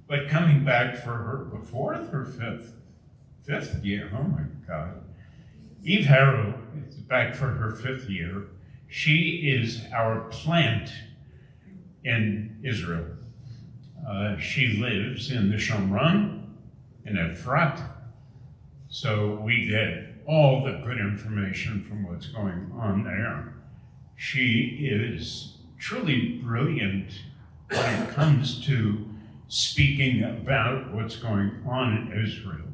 but coming back for her fourth or fifth year, oh my God. Eve Harow is back for her 5th year. She is our plant in Israel. She lives in the Shomron, in Efrat, so we get all the good information from what's going on there. She is truly brilliant when it comes to speaking about what's going on in Israel.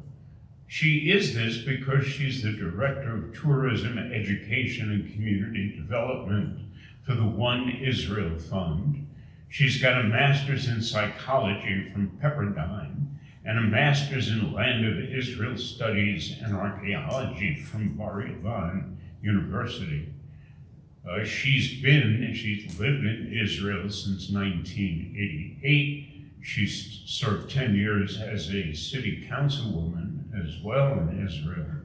She is this because she's the Director of Tourism, Education, and Community Development for the One Israel Fund. She's got a master's in psychology from Pepperdine and a master's in Land of Israel Studies and Archaeology from Bar Ilan University. She's lived in Israel since 1988. She's served 10 years as a city councilwoman as well in Israel.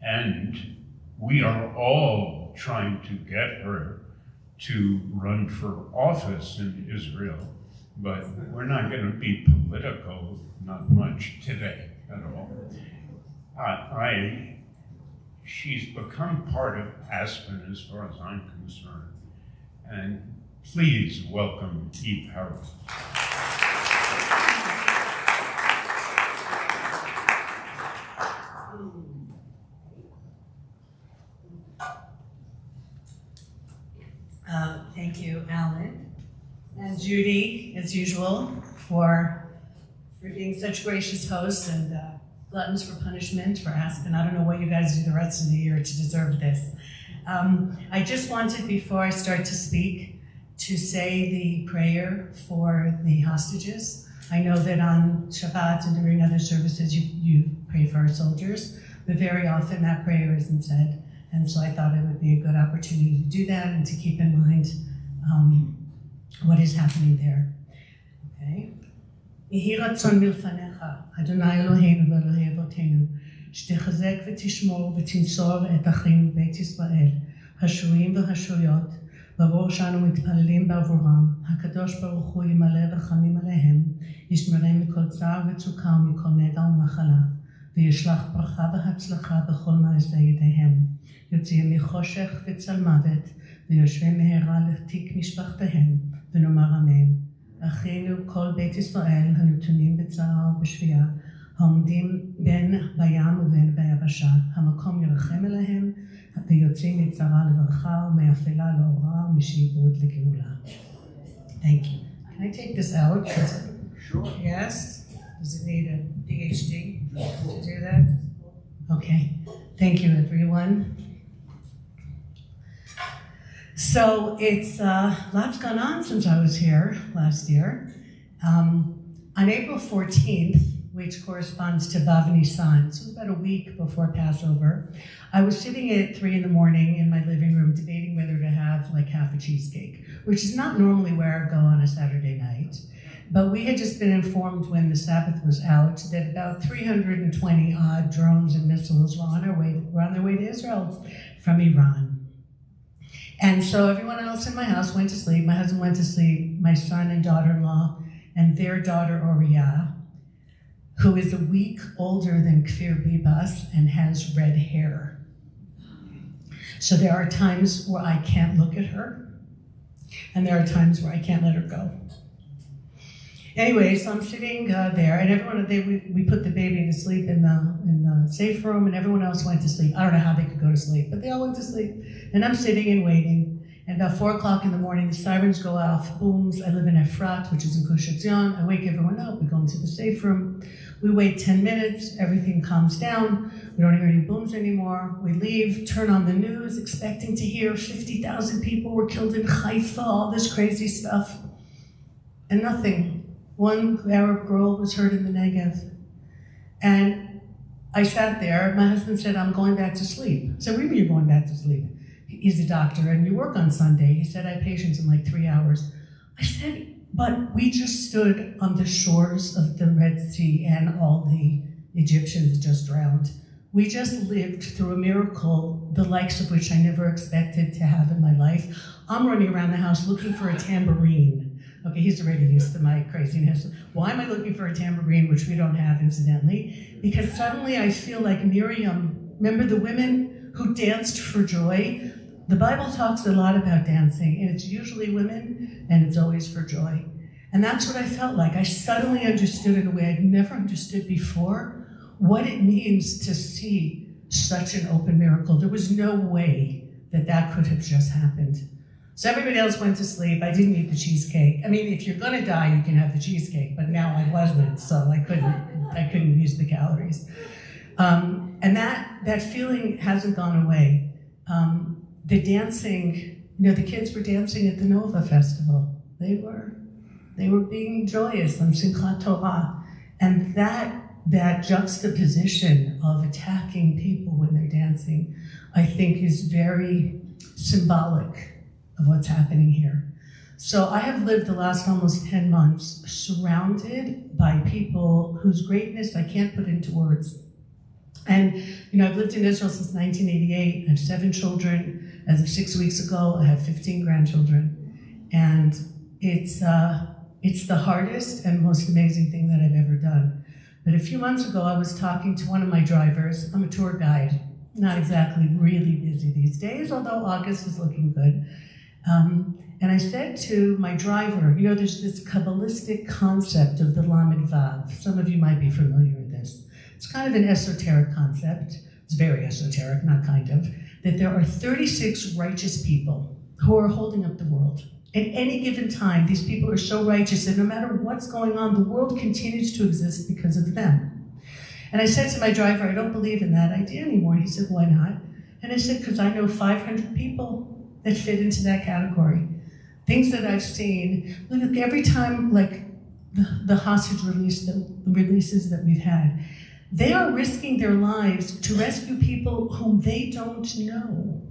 And we are all trying to get her to run for office in Israel, but we're not going to be political, not much today at all. She's become part of Aspen as far as I'm concerned. And please welcome Eve Harow. Thank you, Alan. And Judy, as usual, for being such gracious hosts and gluttons for punishment for Aspen. I don't know what you guys do the rest of the year to deserve this. I just wanted, before I start to speak, to say the prayer for the hostages. I know that on Shabbat and during other services you pray for our soldiers, but very often that prayer isn't said. And so I thought it would be a good opportunity to do that and to keep in mind what is happening there. Okay? יהי רצון מלפניך, אדוני אלוהינו ואלוהי אבותינו, שתחזק ותשמור ותנצור את אחינו בית ישראל, השבויים והשבויות, בעבור שאנו מתפללים בעבורם, הקדוש ברוך הוא ימלא רחמים עליהם, ישמרם מכל צער וצוקה ומכל נגע ומחלה, וישלח ברכה והצלחה בכל מעשה ידיהם, יוציאם מחושך וצל מוות, ויושבים מהרה לתיק משפחתיהם, ונאמר אמן. אחינו כל בית ישראל הנתונים בצער ובשבייה, העומדים בין בים ובין ביבשה, המקום ירחם עליהם, ויוצאים מצרה לברכה ומאפלה לאורה ומשעבוד לגאולה. Thank you. Can I take this out? Sure. Yes? Does it need a PhD to do that? Okay. Thank you, everyone. So it's lots gone on since I was here last year. On April 14th, which corresponds to Vav Nisan, so about a week before Passover, I was sitting at 3 in the morning in my living room debating whether to have like half a cheesecake, which is not normally where I go on a Saturday night. But we had just been informed when the Sabbath was out that about 320 odd drones and missiles were on their way to Israel from Iran. And so everyone else in my house went to sleep. My husband went to sleep, my son and daughter-in-law, and their daughter, Oriah, who is a week older than Kfir Bibas and has red hair. So there are times where I can't look at her, and there are times where I can't let her go. Anyway, so I'm sitting there, and we put the baby to sleep in the safe room, and everyone else went to sleep. I don't know how they could go to sleep, but they all went to sleep. And I'm sitting and waiting, and about 4 o'clock in the morning, the sirens go off, booms. I live in Efrat, which is in Gush Etzion. I wake everyone up, we go into the safe room. We wait 10 minutes, everything calms down. We don't hear any booms anymore. We leave, turn on the news, expecting to hear 50,000 people were killed in Haifa, all this crazy stuff. And nothing. One Arab girl was hurt in the Negev. And I sat there, my husband said, I'm going back to sleep. I said, what do you mean you're going back to sleep? He's a doctor and you work on Sunday. He said, I have patients in like 3 hours. I said, but we just stood on the shores of the Red Sea and all the Egyptians just drowned. We just lived through a miracle, the likes of which I never expected to have in my life. I'm running around the house looking for a tambourine. Okay, he's already used to my craziness. Why am I looking for a tambourine, which we don't have, incidentally? Because suddenly I feel like Miriam, remember the women who danced for joy? The Bible talks a lot about dancing, and it's usually women, and it's always for joy. And that's what I felt like. I suddenly understood in a way I'd never understood before what it means to see such an open miracle. There was no way that that could have just happened. So everybody else went to sleep. I didn't eat the cheesecake. I mean, if you're gonna die, you can have the cheesecake, but now I wasn't, so I couldn't use the calories. And that feeling hasn't gone away. The dancing, the kids were dancing at the Nova Festival. They were being joyous on Simchat Torah. And that juxtaposition of attacking people when they're dancing, I think is very symbolic of what's happening here. So I have lived the last almost 10 months surrounded by people whose greatness I can't put into words. And, I've lived in Israel since 1988. I have 7 children. As of 6 weeks ago, I have 15 grandchildren. And it's the hardest and most amazing thing that I've ever done. But a few months ago, I was talking to one of my drivers. I'm a tour guide, not exactly really busy these days, although August is looking good. And I said to my driver, there's this Kabbalistic concept of the Lamed Vav. Some of you might be familiar with this. It's kind of an esoteric concept. It's very esoteric, not kind of. That there are 36 righteous people who are holding up the world. At any given time, these people are so righteous that no matter what's going on, the world continues to exist because of them. And I said to my driver, I don't believe in that idea anymore. He said, why not? And I said, because I know 500 people that fit into that category. Things that I've seen. Look, every time, like the hostage releases that we've had, they are risking their lives to rescue people whom they don't know.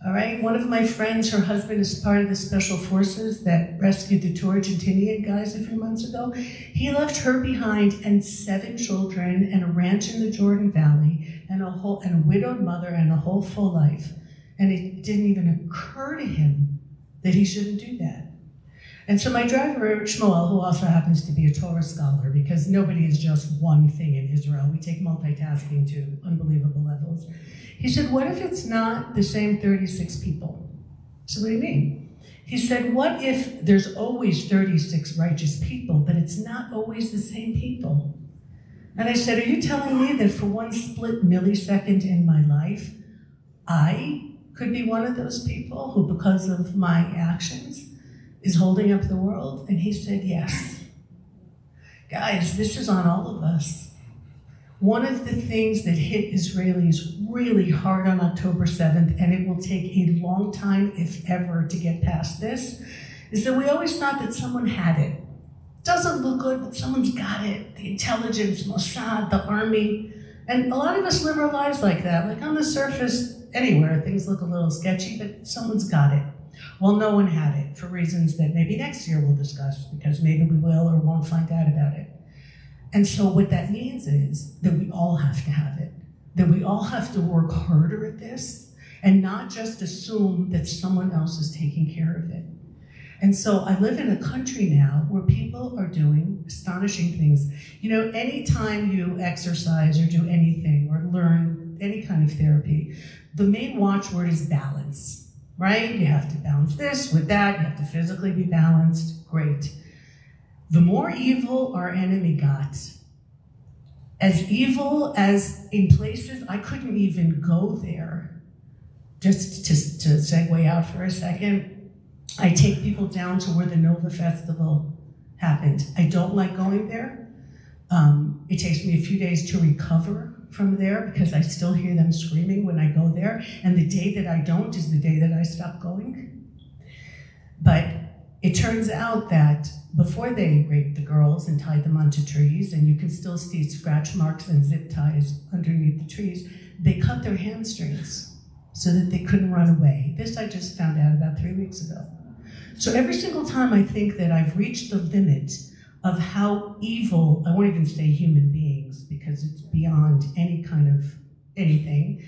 All right, one of my friends, her husband is part of the special forces that rescued the two Argentinian guys a few months ago. He left her behind and 7 children and a ranch in the Jordan Valley and a widowed mother and a whole full life. And it didn't even occur to him that he shouldn't do that. And so my driver, Shmuel, who also happens to be a Torah scholar, because nobody is just one thing in Israel, we take multitasking to unbelievable levels. He said, what if it's not the same 36 people? So what do you mean? He said, what if there's always 36 righteous people, but it's not always the same people? And I said, are you telling me that for one split millisecond in my life, I could be one of those people who, because of my actions, is holding up the world? And he said, yes. Guys, this is on all of us. One of the things that hit Israelis really hard on October 7th, and it will take a long time, if ever, to get past this, is that we always thought that someone had it. Doesn't look good, but someone's got it. The intelligence, Mossad, the army. And a lot of us live our lives like that. Like on the surface, anywhere, things look a little sketchy, but someone's got it. Well, no one had it for reasons that maybe next year we'll discuss, because maybe we will or won't find out about it. And so what that means is that we all have to have it, that we all have to work harder at this and not just assume that someone else is taking care of it. And so I live in a country now where people are doing astonishing things. Anytime you exercise or do anything or learn any kind of therapy, the main watchword is balance, right? You have to balance this with that. You have to physically be balanced. Great. The more evil our enemy got, as evil as in places I couldn't even go there. Just to segue out for a second, I take people down to where the Nova Festival happened. I don't like going there. It takes me a few days to recover from there because I still hear them screaming when I go there. And the day that I don't is the day that I stop going. But it turns out that before they raped the girls and tied them onto trees, and you can still see scratch marks and zip ties underneath the trees, they cut their hamstrings so that they couldn't run away. This I just found out about 3 weeks ago. So every single time I think that I've reached the limit of how evil, I won't even say human beings because it's beyond any kind of anything,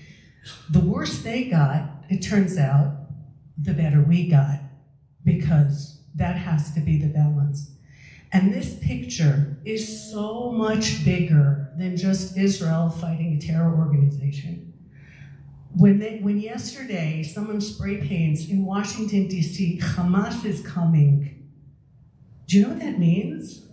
the worse they got, it turns out, the better we got, because That has to be the balance. And this picture is so much bigger than just Israel fighting a terror organization. When yesterday someone spray paints in Washington, D.C., Hamas is coming, do you know what that means?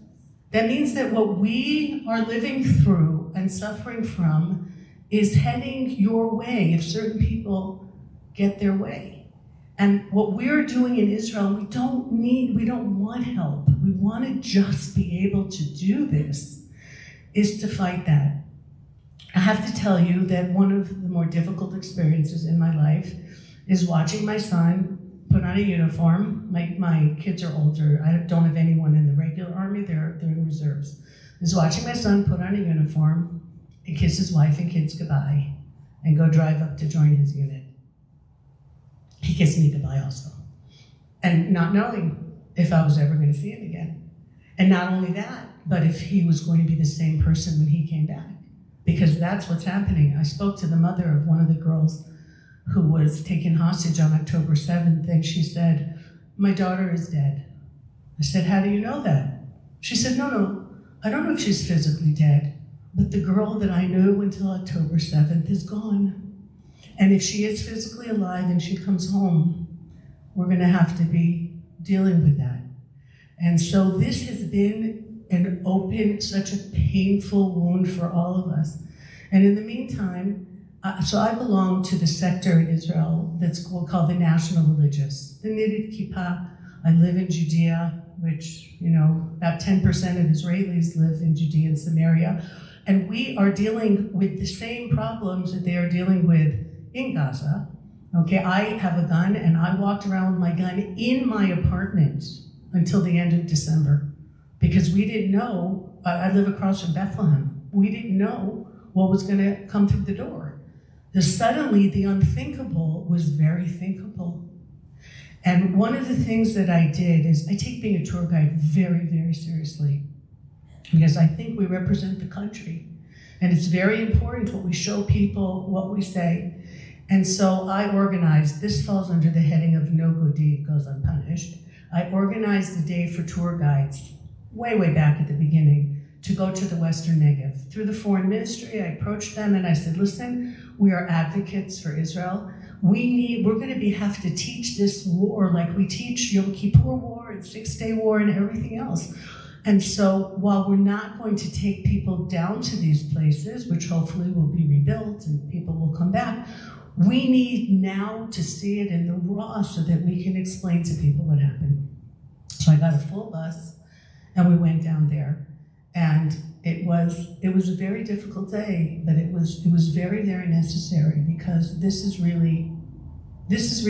That means that what we are living through and suffering from is heading your way if certain people get their way. And what we're doing in Israel, we don't want help. We want to just be able to do this, is to fight that. I have to tell you that one of the more difficult experiences in my life is watching my son put on a uniform. My kids are older. I don't have anyone in the regular army. They're in reserves. Is watching my son put on a uniform and kiss his wife and kids goodbye and go drive up to join his unit. He kissed me goodbye also. And not knowing if I was ever going to see him again. And not only that, but if he was going to be the same person when he came back. Because that's what's happening. I spoke to the mother of one of the girls who was taken hostage on October 7th, and she said, "My daughter is dead." I said, "How do you know that?" She said, No, I don't know if she's physically dead, but the girl that I knew until October 7th is gone. And if she is physically alive and she comes home, we're gonna have to be dealing with that. And so this has been such a painful wound for all of us. And in the meantime, so I belong to the sector in Israel that's called the National Religious, the Knitted Kippah. I live in Judea, which, about 10% of Israelis live in Judea and Samaria. And we are dealing with the same problems that they are dealing with in Gaza. Okay, I have a gun, and I walked around with my gun in my apartment until the end of December, because we didn't know. I live across from Bethlehem. We didn't know what was going to come through the door. Suddenly, the unthinkable was very thinkable. And one of the things that I did is I take being a tour guide very, very seriously, because I think we represent the country. And it's very important what we show people, what we say. And so I organized, this falls under the heading of no good deed goes unpunished. I organized a day for tour guides, way back at the beginning, to go to the Western Negev. Through the foreign ministry, I approached them and I said, listen, we are advocates for Israel. We're going to have to teach this war like we teach Yom Kippur War and Six-Day War and everything else. And so while we're not going to take people down to these places, which hopefully will be rebuilt and people will come back, we need now to see it in the raw so that we can explain to people what happened. So I got a full bus and we went down there. And it was a very difficult day, but it was very, very necessary, because this is really, it's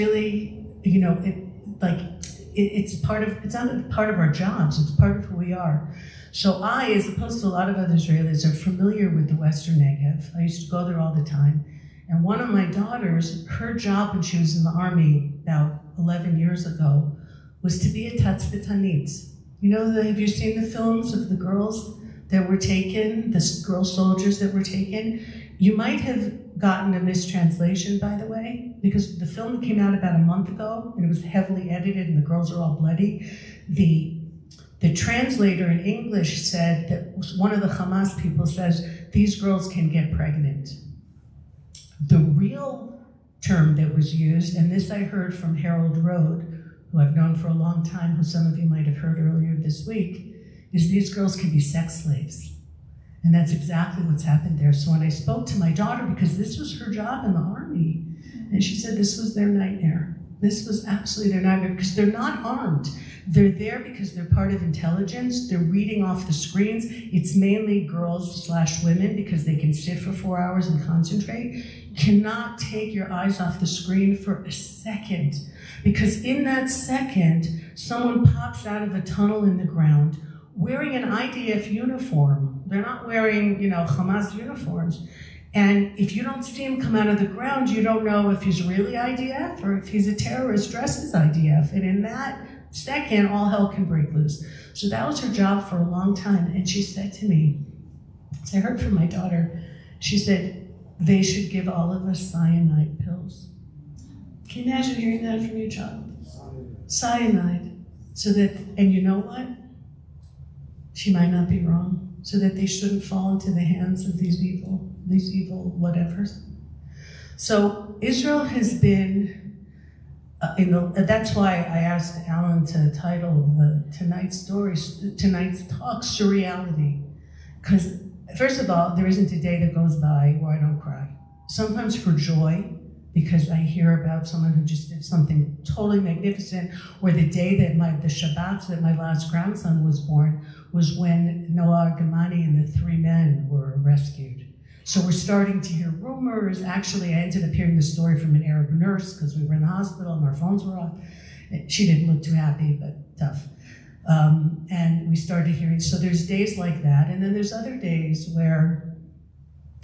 not part of our jobs, it's part of who we are. So I, as opposed to a lot of other Israelis, are familiar with the Western Negev. I used to go there all the time. And one of my daughters, her job when she was in the army about 11 years ago, was to be a tatzpitanit. Have you seen the films of the girls that were taken, the girl soldiers that were taken? You might have gotten a mistranslation, by the way, because the film came out about a month ago, and it was heavily edited, and the girls are all bloody. The translator in English said that one of the Hamas people says, these girls can get pregnant. The real term that was used, and this I heard from Harold Rode, who I've known for a long time, who some of you might have heard earlier this week, is these girls can be sex slaves. And that's exactly what's happened there. So when I spoke to my daughter, because this was her job in the army, and she said this was their nightmare. This was absolutely their nightmare, because they're not armed. They're there because they're part of intelligence. They're reading off the screens. It's mainly girls/women, because they can sit for 4 hours and concentrate. You cannot take your eyes off the screen for a second, because in that second, someone pops out of a tunnel in the ground wearing an IDF uniform. They're not wearing, Hamas uniforms. And if you don't see him come out of the ground, you don't know if he's really IDF or if he's a terrorist dressed as IDF. And in that second, all hell can break loose. So that was her job for a long time. And she said to me, I heard from my daughter, she said, they should give all of us cyanide pills. Can you imagine hearing that from your child? Cyanide. So that, and you know what? She might not be wrong. So that they shouldn't fall into the hands of these evil whatevers. So Israel has been, that's why I asked Alan to title tonight's talk, Surreality. Because first of all, there isn't a day that goes by where I don't cry. Sometimes for joy, because I hear about someone who just did something totally magnificent, or the day that the Shabbat that my last grandson was born was when Noah Gamani and the 3 men were rescued. So we're starting to hear rumors. Actually, I ended up hearing the story from an Arab nurse because we were in the hospital and our phones were off. She didn't look too happy, but tough. And we started hearing, so there's days like that, and then there's other days where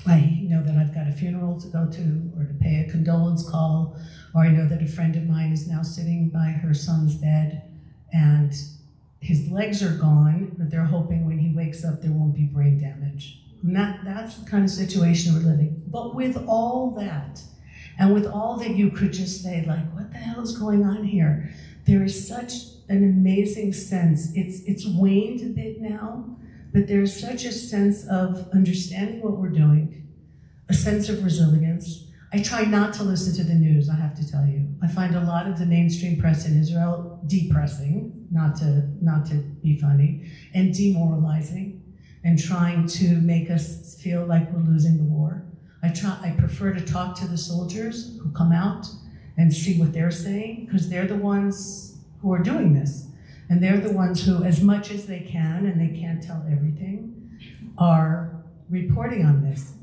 I know that I've got a funeral to go to, or to pay a condolence call, or I know that a friend of mine is now sitting by her son's bed, and his legs are gone, but they're hoping when he wakes up there won't be brain damage. And that's the kind of situation we're living. But with all that, and with all that you could just say, like, what the hell is going on here? There is such an amazing sense. It's waned a bit now, but there's such a sense of understanding what we're doing, a sense of resilience. I try not to listen to the news, I have to tell you. I find a lot of the mainstream press in Israel depressing, not to be funny, and demoralizing, and trying to make us feel like we're losing the war. I prefer to talk to the soldiers who come out and see what they're saying, because they're the ones who are doing this. And they're the ones who, as much as they can, and they can't tell everything, are reporting on this.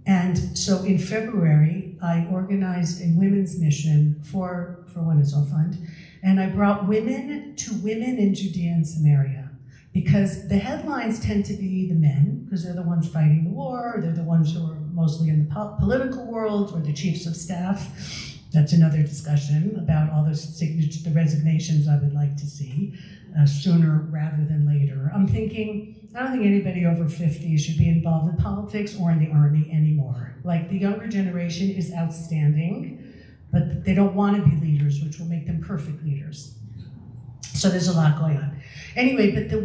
And so in February, I organized a women's mission for One Israel Fund, and I brought women to women in Judea and Samaria, because the headlines tend to be the men, because they're the ones fighting the war, they're the ones who are mostly in the political world, or the chiefs of staff. That's another discussion about all the resignations I would like to see sooner rather than later. I don't think anybody over 50 should be involved in politics or in the army anymore. Like, the younger generation is outstanding, but they don't want to be leaders, which will make them perfect leaders. So there's a lot going on. Anyway, but the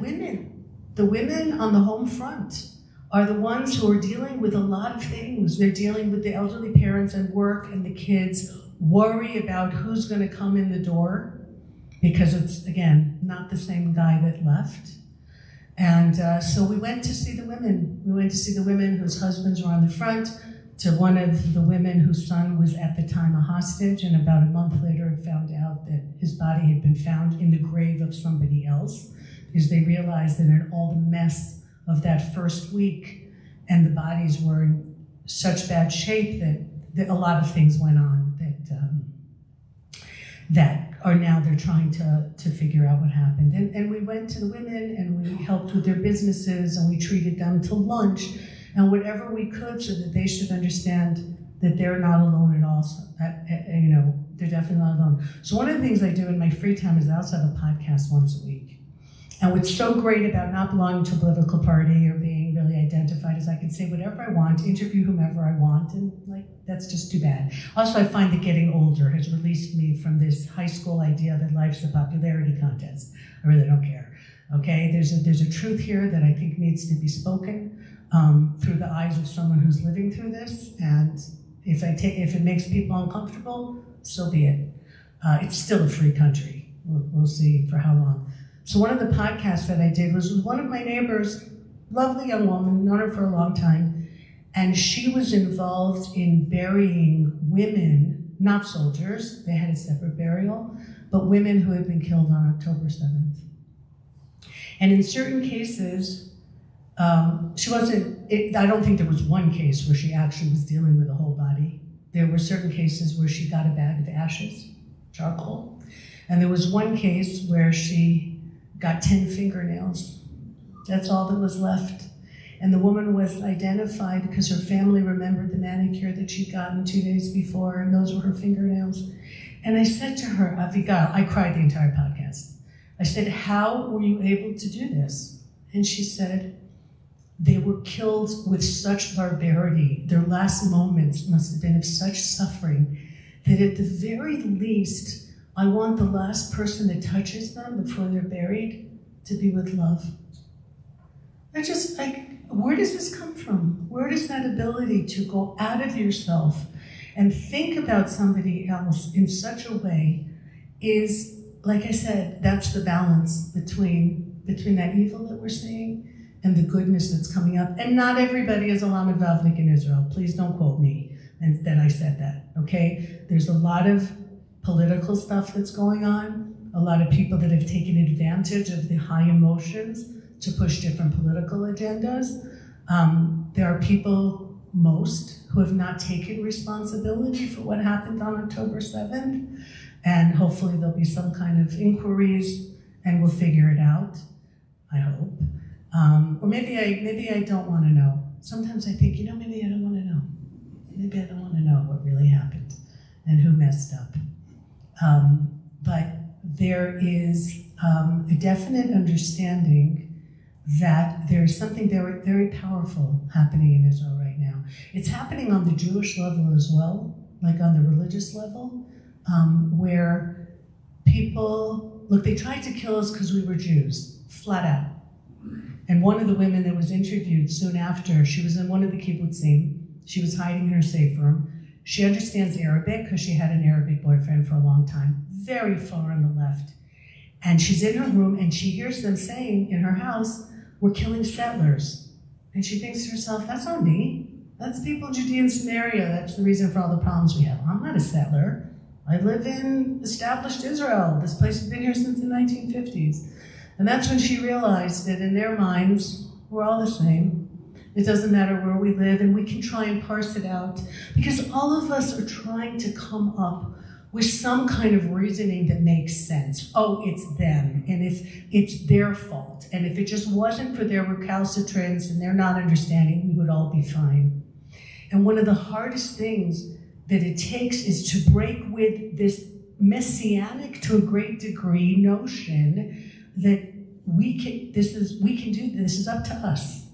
women on the home front are the ones who are dealing with a lot of things. They're dealing with the elderly parents and work and the kids, worry about who's going to come in the door, because it's, again, not the same guy that left. And so we went to see the women. We went to see the women whose husbands were on the front, to one of the women whose son was at the time a hostage, and about a month later had found out that his body had been found in the grave of somebody else, because they realized that in all the mess of that first week, and the bodies were in such bad shape that a lot of things went on that are now they're trying to figure out what happened. And we went to the women, and we helped with their businesses, and we treated them to lunch and whatever we could, so that they should understand that they're not alone at all. So, they're definitely not alone. So one of the things I do in my free time is I also have a podcast once a week. And what's so great about not belonging to a political party or being really identified is I can say whatever I want, interview whomever I want, and that's just too bad. Also, I find that getting older has released me from this high school idea that life's a popularity contest. I really don't care. Okay, there's a truth here that I think needs to be spoken through the eyes of someone who's living through this, and if it makes people uncomfortable, so be it. It's still a free country. We'll see for how long. So one of the podcasts that I did was with one of my neighbors, lovely young woman, known her for a long time, and she was involved in burying women, not soldiers, they had a separate burial, but women who had been killed on October 7th. And in certain cases, I don't think there was one case where she actually was dealing with a whole body. There were certain cases where she got a bag of ashes, charcoal, and there was one case where she got 10 fingernails. That's all that was left. And the woman was identified because her family remembered the manicure that she'd gotten 2 days before, and those were her fingernails. And I said to her, Avigal, I cried the entire podcast. I said, how were you able to do this? And she said, they were killed with such barbarity. Their last moments must have been of such suffering that at the very least, I want the last person that touches them before they're buried to be with love. They're just like, where does this come from? Where does that ability to go out of yourself and think about somebody else in such a way is, like I said, that's the balance between that evil that we're seeing and the goodness that's coming up. And not everybody is a Lamed Vavnik in Israel. Please don't quote me and that I said that, okay? There's a lot of political stuff that's going on, a lot of people that have taken advantage of the high emotions to push different political agendas. There are people, most, who have not taken responsibility for what happened on October 7th, and hopefully there'll be some kind of inquiries and we'll figure it out, I hope. Or maybe I don't want to know. Sometimes I think, maybe I don't want to know. Maybe I don't want to know what really happened and who messed up. But there is a definite understanding that there's something very, very powerful happening in Israel right now. It's happening on the Jewish level as well, like on the religious level, where people, look, they tried to kill us because we were Jews, flat out. And one of the women that was interviewed soon after, she was in one of the kibbutzim, she was hiding in her safe room. She understands Arabic because she had an Arabic boyfriend for a long time, very far on the left. And she's in her room and she hears them saying in her house, we're killing settlers. And she thinks to herself, that's not me. That's people in Judea and Samaria. That's the reason for all the problems we have. I'm not a settler. I live in established Israel. This place has been here since the 1950s. And that's when she realized that in their minds, we're all the same. It doesn't matter where we live, and we can try and parse it out. Because all of us are trying to come up with some kind of reasoning that makes sense. Oh, it's them, and if it's their fault, and if it just wasn't for their recalcitrance and their not understanding, we would all be fine. And one of the hardest things that it takes is to break with this messianic, to a great degree, notion that we can do this is up to us.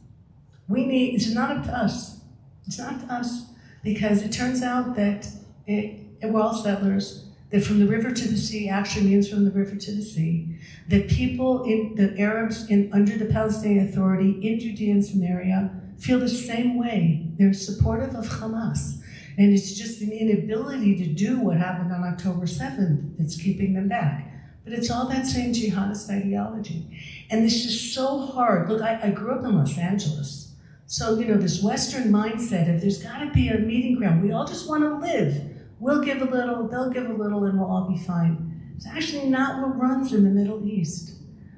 It's not up to us. It's not up to us, because it turns out that we're all settlers, that from the river to the sea actually means from the river to the sea, that the Arabs under the Palestinian Authority in Judea and Samaria feel the same way. They're supportive of Hamas. And it's just an inability to do what happened on October 7th that's keeping them back. But it's all that same jihadist ideology. And this is so hard. Look, I grew up in Los Angeles. So, this Western mindset of there's got to be a meeting ground. We all just want to live. We'll give a little, they'll give a little, and we'll all be fine. It's actually not what runs in the Middle East.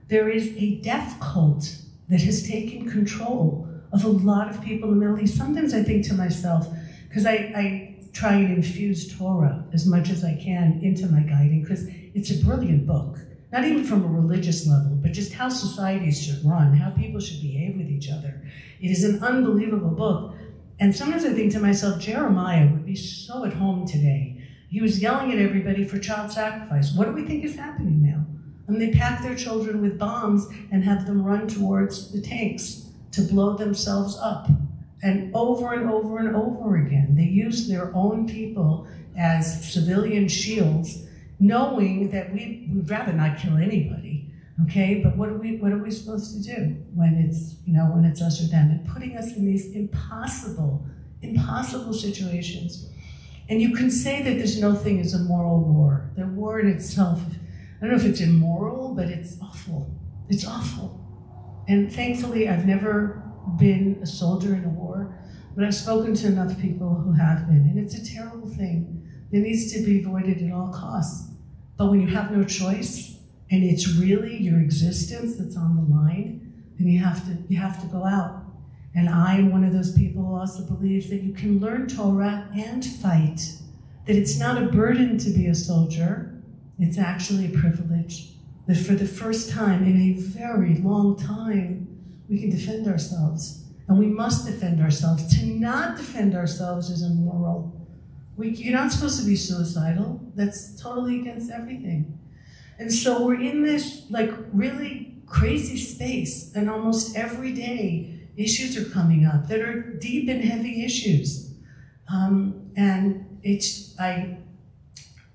There is a death cult that has taken control of a lot of people in the Middle East. Sometimes I think to myself, because I try and infuse Torah as much as I can into my guiding, because it's a brilliant book. Not even from a religious level, but just how societies should run, how people should behave with each other. It is an unbelievable book. And sometimes I think to myself, Jeremiah would be so at home today. He was yelling at everybody for child sacrifice. What do we think is happening now? And they pack their children with bombs and have them run towards the tanks to blow themselves up. And over and over and over again, they use their own people as civilian shields, knowing that we'd rather not kill anybody, okay? But what are we supposed to do when it's us or them? And putting us in these impossible situations. And you can say that there's no thing as a moral war. The war in itself, I don't know if it's immoral, but it's awful. It's awful. And thankfully, I've never been a soldier in a war, but I've spoken to enough people who have been, and it's a terrible thing. It needs to be avoided at all costs. But when you have no choice, and it's really your existence that's on the line, then you have to go out. And I am one of those people who also believes that you can learn Torah and fight, that it's not a burden to be a soldier, it's actually a privilege, that for the first time in a very long time, we can defend ourselves. And we must defend ourselves. To not defend ourselves is immoral. You're not supposed to be suicidal. That's totally against everything. And so we're in this really crazy space, and almost every day issues are coming up that are deep and heavy issues. And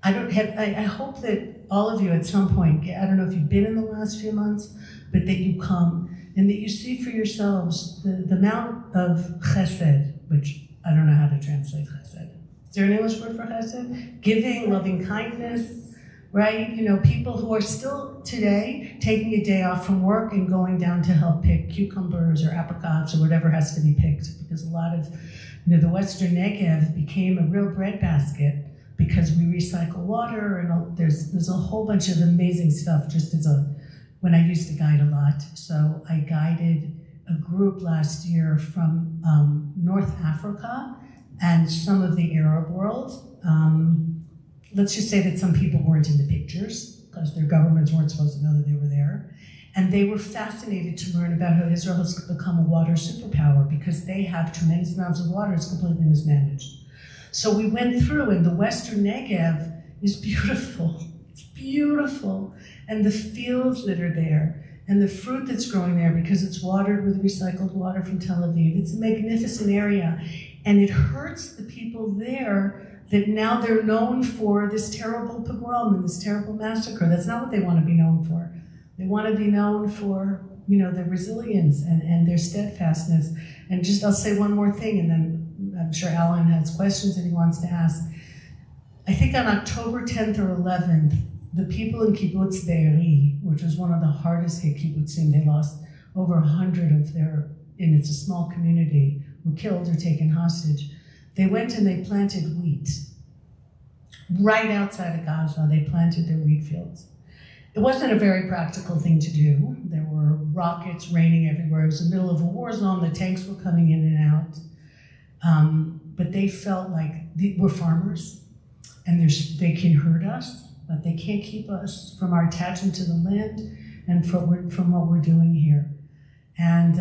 I hope that all of you at some point, I don't know if you've been in the last few months, but that you come and that you see for yourselves the amount of chesed, which I don't know how to translate chesed. Is there an English word for chesed? Giving, loving kindness, right? You know, people who are still today taking a day off from work and going down to help pick cucumbers or apricots or whatever has to be picked, because a lot of, the Western Negev became a real breadbasket because we recycle water, and there's a whole bunch of amazing stuff. Just as when I used to guide a lot, so I guided a group last year from North Africa and some of the Arab world. Let's just say that some people weren't in the pictures because their governments weren't supposed to know that they were there. And they were fascinated to learn about how Israel has become a water superpower because they have tremendous amounts of water. It's completely mismanaged. So we went through, and the Western Negev is beautiful. It's beautiful. And the fields that are there, and the fruit that's growing there because it's watered with recycled water from Tel Aviv. It's a magnificent area. And it hurts the people there that now they're known for this terrible pogrom and this terrible massacre. That's not what they want to be known for. They want to be known for, their resilience and their steadfastness. And just, I'll say one more thing, and then I'm sure Alan has questions that he wants to ask. I think on October 10th or 11th, the people in Kibbutz Be'eri, which was one of the hardest hit kibbutzim, they lost over 100 of their, and it's a small community, were killed or taken hostage. They went and they planted wheat. Right outside of Gaza, they planted their wheat fields. It wasn't a very practical thing to do. There were rockets raining everywhere. It was the middle of a war zone. The tanks were coming in and out. But they felt like we're farmers, and they can hurt us, but they can't keep us from our attachment to the land and from what we're doing here. And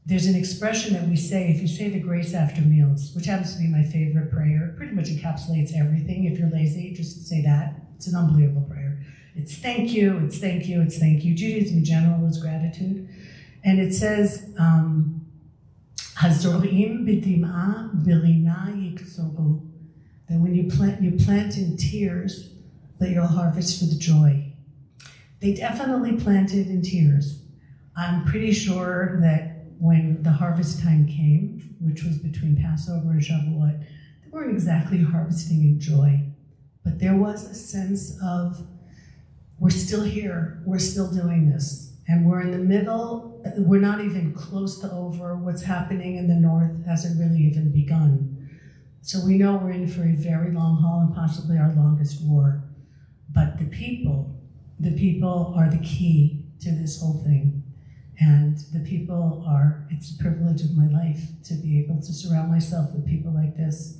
there's an expression that we say, if you say the grace after meals, which happens to be my favorite prayer, it pretty much encapsulates everything. If you're lazy, just say that. It's an unbelievable prayer. It's thank you, it's thank you, it's thank you. Judaism in general is gratitude. And it says, Hazorim b'dim'a b'rina yikzoru. That when you plant in tears, that you'll harvest with joy. They definitely planted in tears. I'm pretty sure that when the harvest time came, which was between Passover and Shavuot, they weren't exactly harvesting in joy. But there was a sense of, we're still here, we're still doing this. And we're in the middle, we're not even close to over. What's happening in the north hasn't really even begun. So we know we're in for a very long haul and possibly our longest war. But the people are the key to this whole thing. And the people it's a privilege of my life to be able to surround myself with people like this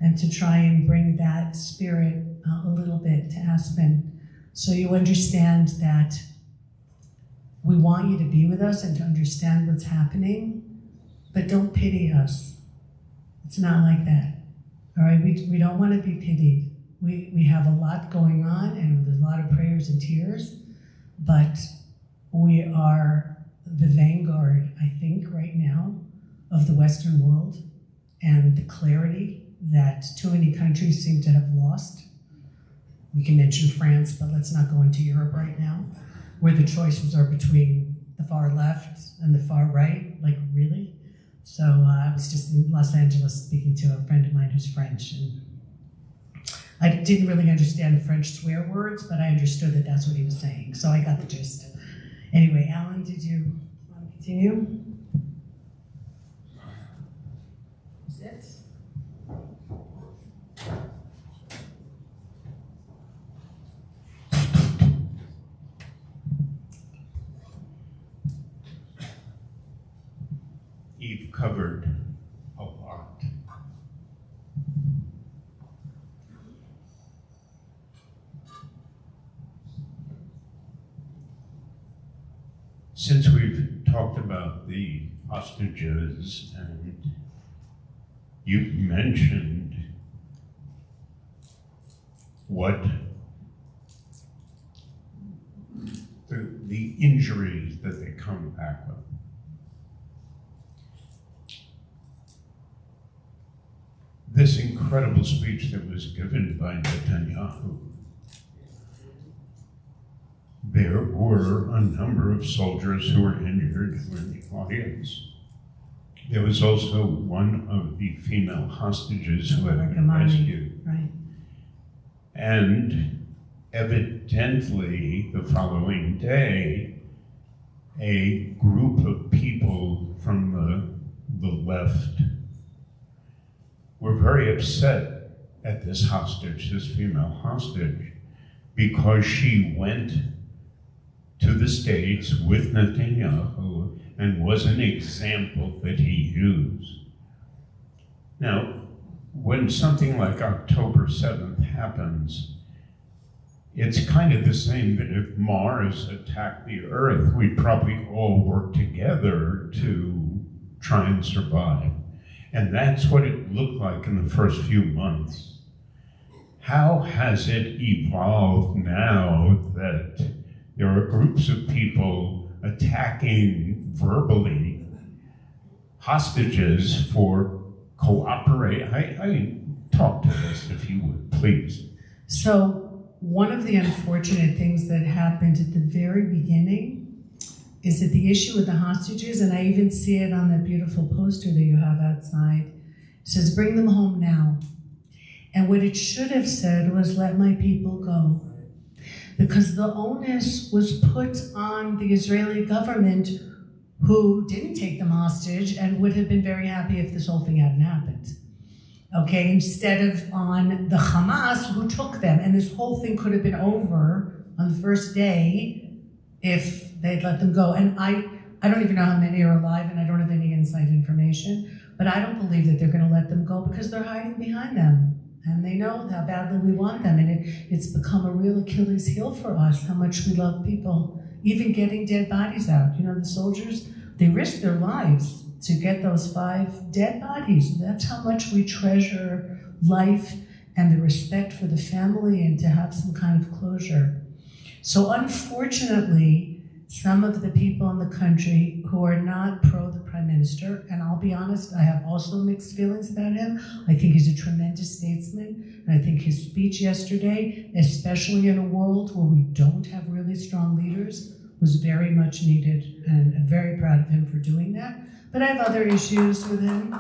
and to try and bring that spirit a little bit to Aspen. So you understand that we want you to be with us and to understand what's happening, but don't pity us. It's not like that, all right? We don't want to be pitied. We have a lot going on, and there's a lot of prayers and tears, but we are the vanguard, I think, right now of the Western world and the clarity that too many countries seem to have lost. We can mention France, but let's not go into Europe right now, where the choices are between the far left and the far right, like really? So I was just in Los Angeles speaking to a friend of mine who's French, and I didn't really understand French swear words, but I understood that that's what he was saying, so I got the gist. Anyway, Alan, did you want to continue? Is it? You've covered a lot. Since we've talked about the hostages and you mentioned what the injuries that they come back with. This incredible speech that was given by Netanyahu. There were a number of soldiers who were injured who were in the audience. There was also one of the female hostages who had been rescued. Right. And evidently, the following day, a group of people from the left were very upset at this hostage, this female hostage, because she went to the States with Netanyahu and was an example that he used. Now, when something like October 7th happens, it's kind of the same that if Mars attacked the Earth, we'd probably all work together to try and survive. And that's what it looked like in the first few months. How has it evolved now that there are groups of people attacking verbally hostages for cooperate? Talk to us if you would, please. So one of the unfortunate things that happened at the very beginning is that the issue with the hostages, and I even see it on that beautiful poster that you have outside, it says, bring them home now. And what it should have said was, let my people go. Because the onus was put on the Israeli government, who didn't take them hostage and would have been very happy if this whole thing hadn't happened. Okay, instead of on the Hamas, who took them. And this whole thing could have been over on the first day if they'd let them go. And I don't even know how many are alive, and I don't have any inside information, but I don't believe that they're gonna let them go because they're hiding behind them. And they know how badly we want them, and it's become a real Achilles heel for us, how much we love people. Even getting dead bodies out. You know, the soldiers, they risked their lives to get those 5 dead bodies. That's how much we treasure life and the respect for the family and to have some kind of closure. So unfortunately, some of the people in the country who are not pro the Prime Minister, and I'll be honest, I have also mixed feelings about him. I think he's a tremendous statesman, and I think his speech yesterday, especially in a world where we don't have really strong leaders, was very much needed, and I'm very proud of him for doing that. But I have other issues with him.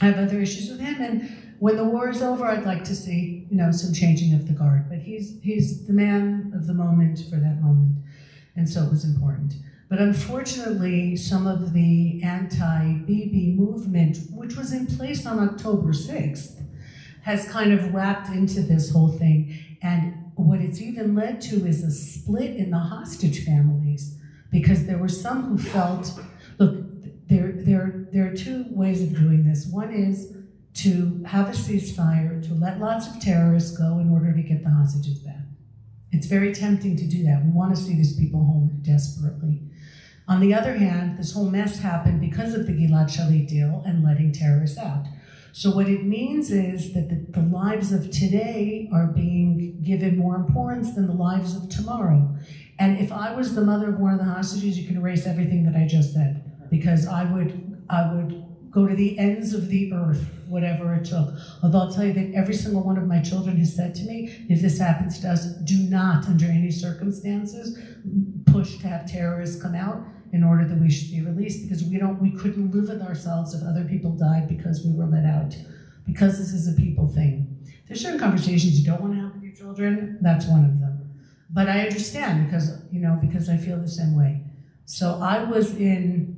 And when the war is over, I'd like to see, some changing of the guard. But he's the man of the moment for that moment. And so it was important. But unfortunately, some of the anti-Bibi movement, which was in place on October 6th, has kind of wrapped into this whole thing. And what it's even led to is a split in the hostage families, because there were some who felt, look, there are 2 ways of doing this. One is to have a ceasefire, to let lots of terrorists go in order to get the hostages back. It's very tempting to do that. We want to see these people home desperately. On the other hand, this whole mess happened because of the Gilad Shalit deal and letting terrorists out. So what it means is that the lives of today are being given more importance than the lives of tomorrow. And if I was the mother of one of the hostages, you can erase everything that I just said, because I would go to the ends of the earth, whatever it took. Although I'll tell you that every single one of my children has said to me, if this happens to us, do not, under any circumstances, push to have terrorists come out in order that we should be released, because we couldn't live with ourselves if other people died because we were let out. Because this is a people thing. There's certain conversations you don't want to have with your children, that's one of them. But I understand because I feel the same way. So I was in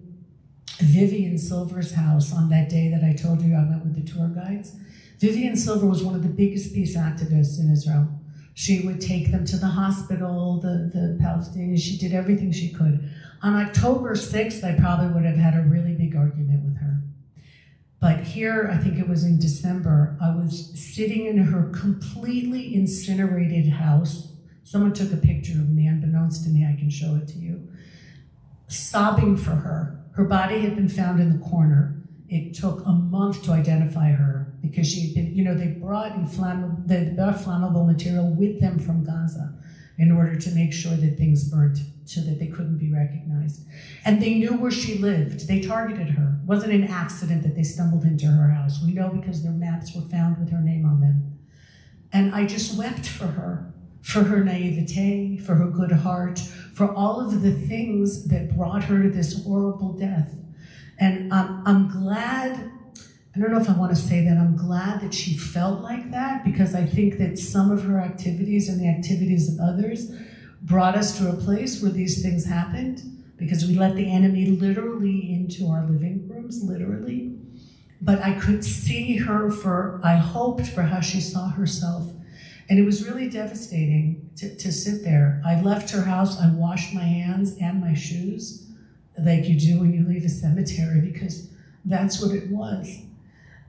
Vivian Silver's house on that day that I told you I met with the tour guides. Vivian Silver was one of the biggest peace activists in Israel. She would take them to the hospital, the Palestinians. She did everything she could. On October 6th, I probably would have had a really big argument with her. But here, I think it was in December, I was sitting in her completely incinerated house. Someone took a picture of me, unbeknownst to me, I can show it to you, sobbing for her. Her body had been found in the corner. It took a month to identify her because she had been, they brought flammable material with them from Gaza in order to make sure that things burnt so that they couldn't be recognized. And they knew where she lived. They targeted her. It wasn't an accident that they stumbled into her house. We know because their maps were found with her name on them. And I just wept for her naivete, for her good heart, for all of the things that brought her to this horrible death. And I'm glad, I don't know if I want to say that, I'm glad that she felt like that, because I think that some of her activities and the activities of others brought us to a place where these things happened, because we let the enemy literally into our living rooms, literally. But I could see her I hoped for how she saw herself. And it was really devastating to sit there. I left her house, I washed my hands and my shoes, like you do when you leave a cemetery, because that's what it was.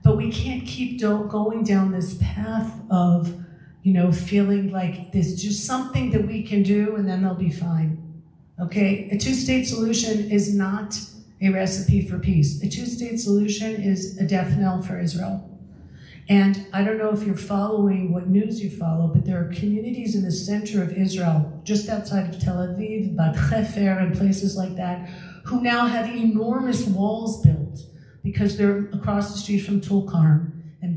But we can't keep going down this path of, feeling like there's just something that we can do and then they'll be fine. Okay? A two-state solution is not a recipe for peace. A two-state solution is a death knell for Israel. And I don't know if you're following what news you follow, but there are communities in the center of Israel, just outside of Tel Aviv, Bat Hefer, and places like that, who now have enormous walls built because they're across the street from Tulkarm, and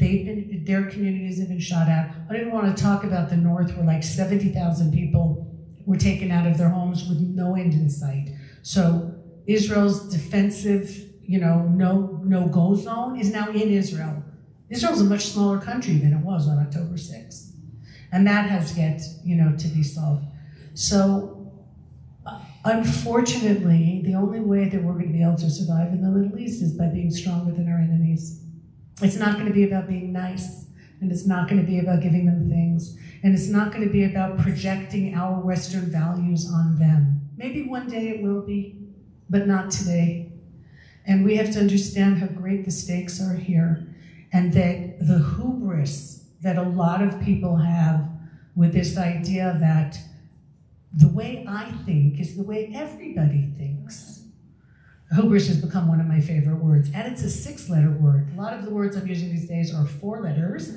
their communities have been shot at. I don't even want to talk about the north, where like 70,000 people were taken out of their homes with no end in sight. So Israel's defensive, no-go zone is now in Israel. Israel's a much smaller country than it was on October 6th. And that has yet, to be solved. So, unfortunately, the only way that we're going to be able to survive in the Middle East is by being stronger than our enemies. It's not going to be about being nice, and it's not going to be about giving them things, and it's not going to be about projecting our Western values on them. Maybe one day it will be, but not today. And we have to understand how great the stakes are here, and that the hubris that a lot of people have with this idea that the way I think is the way everybody thinks. Hubris has become one of my favorite words, and it's a 6-letter word. A lot of the words I'm using these days are 4 letters.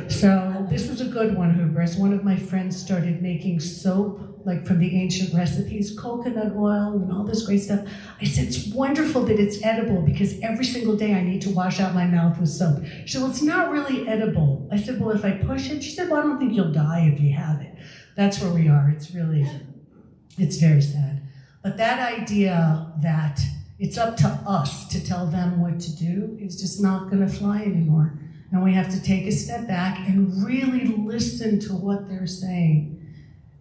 So this was a good one, hubris. One of my friends started making soap, like from the ancient recipes, coconut oil and all this great stuff. I said, it's wonderful that it's edible, because every single day I need to wash out my mouth with soap. She said, well, it's not really edible. I said, well, if I push it? She said, well, I don't think you'll die if you have it. That's where we are. It's very sad. But that idea that it's up to us to tell them what to do is just not going to fly anymore. And we have to take a step back and really listen to what they're saying.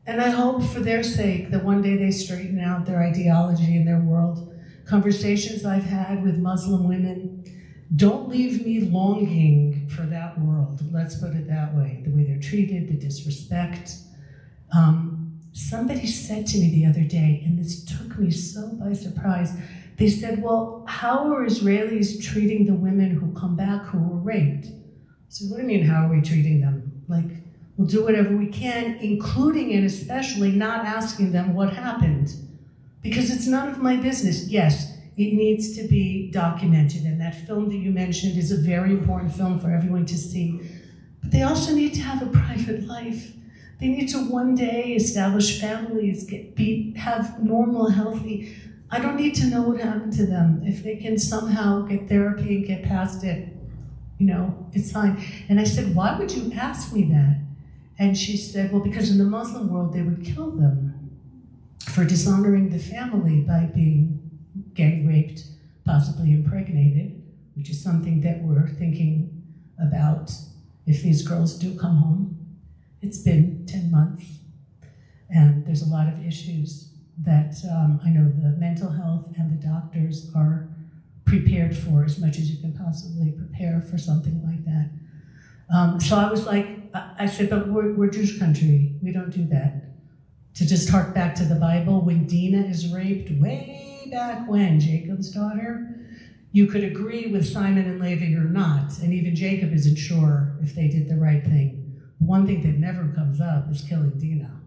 And I hope for their sake that one day they straighten out their ideology and their world. Conversations I've had with Muslim women don't leave me longing for that world. Let's put it that way. The way they're treated, the disrespect. Somebody said to me the other day, and this took me so by surprise, they said, well, how are Israelis treating the women who come back who were raped? I said, what do you mean, how are we treating them? Like, we'll do whatever we can, including and especially not asking them what happened. Because it's none of my business. Yes, it needs to be documented, and that film that you mentioned is a very important film for everyone to see. But they also need to have a private life. They need to one day establish families, have normal, healthy. I don't need to know what happened to them. If they can somehow get therapy and get past it, it's fine. And I said, why would you ask me that? And she said, well, because in the Muslim world, they would kill them for dishonoring the family by being gang raped, possibly impregnated, which is something that we're thinking about if these girls do come home. It's been 10 months, and there's a lot of issues that I know the mental health and the doctors are prepared for as much as you can possibly prepare for something like that. So I was like, I said, but we're Jewish country. We don't do that. To just hark back to the Bible, when Dinah is raped way back when, Jacob's daughter, you could agree with Simon and Levi or not, and even Jacob isn't sure if they did the right thing. One thing that never comes up is killing Dinah.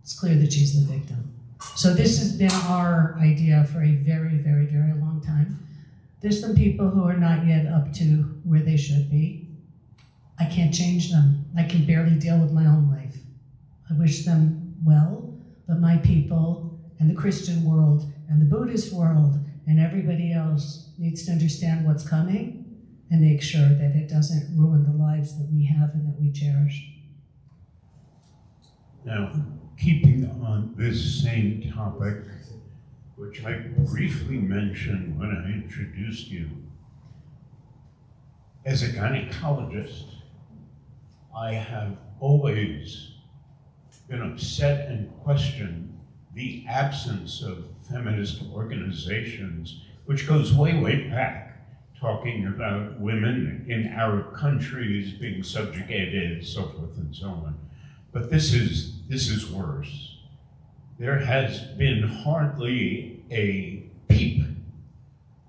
It's clear that she's the victim. So this has been our idea for a very, very, very long time. There's some people who are not yet up to where they should be. I can't change them. I can barely deal with my own life. I wish them well, but my people and the Christian world and the Buddhist world and everybody else needs to understand what's coming and make sure that it doesn't ruin the lives that we have and that we cherish. Now, keeping on this same topic, which I briefly mentioned when I introduced you, as a gynecologist, I have always been upset and questioned the absence of feminist organizations, which goes way, way back, talking about women in Arab countries being subjugated, so forth and so on. But this is worse. There has been hardly a peep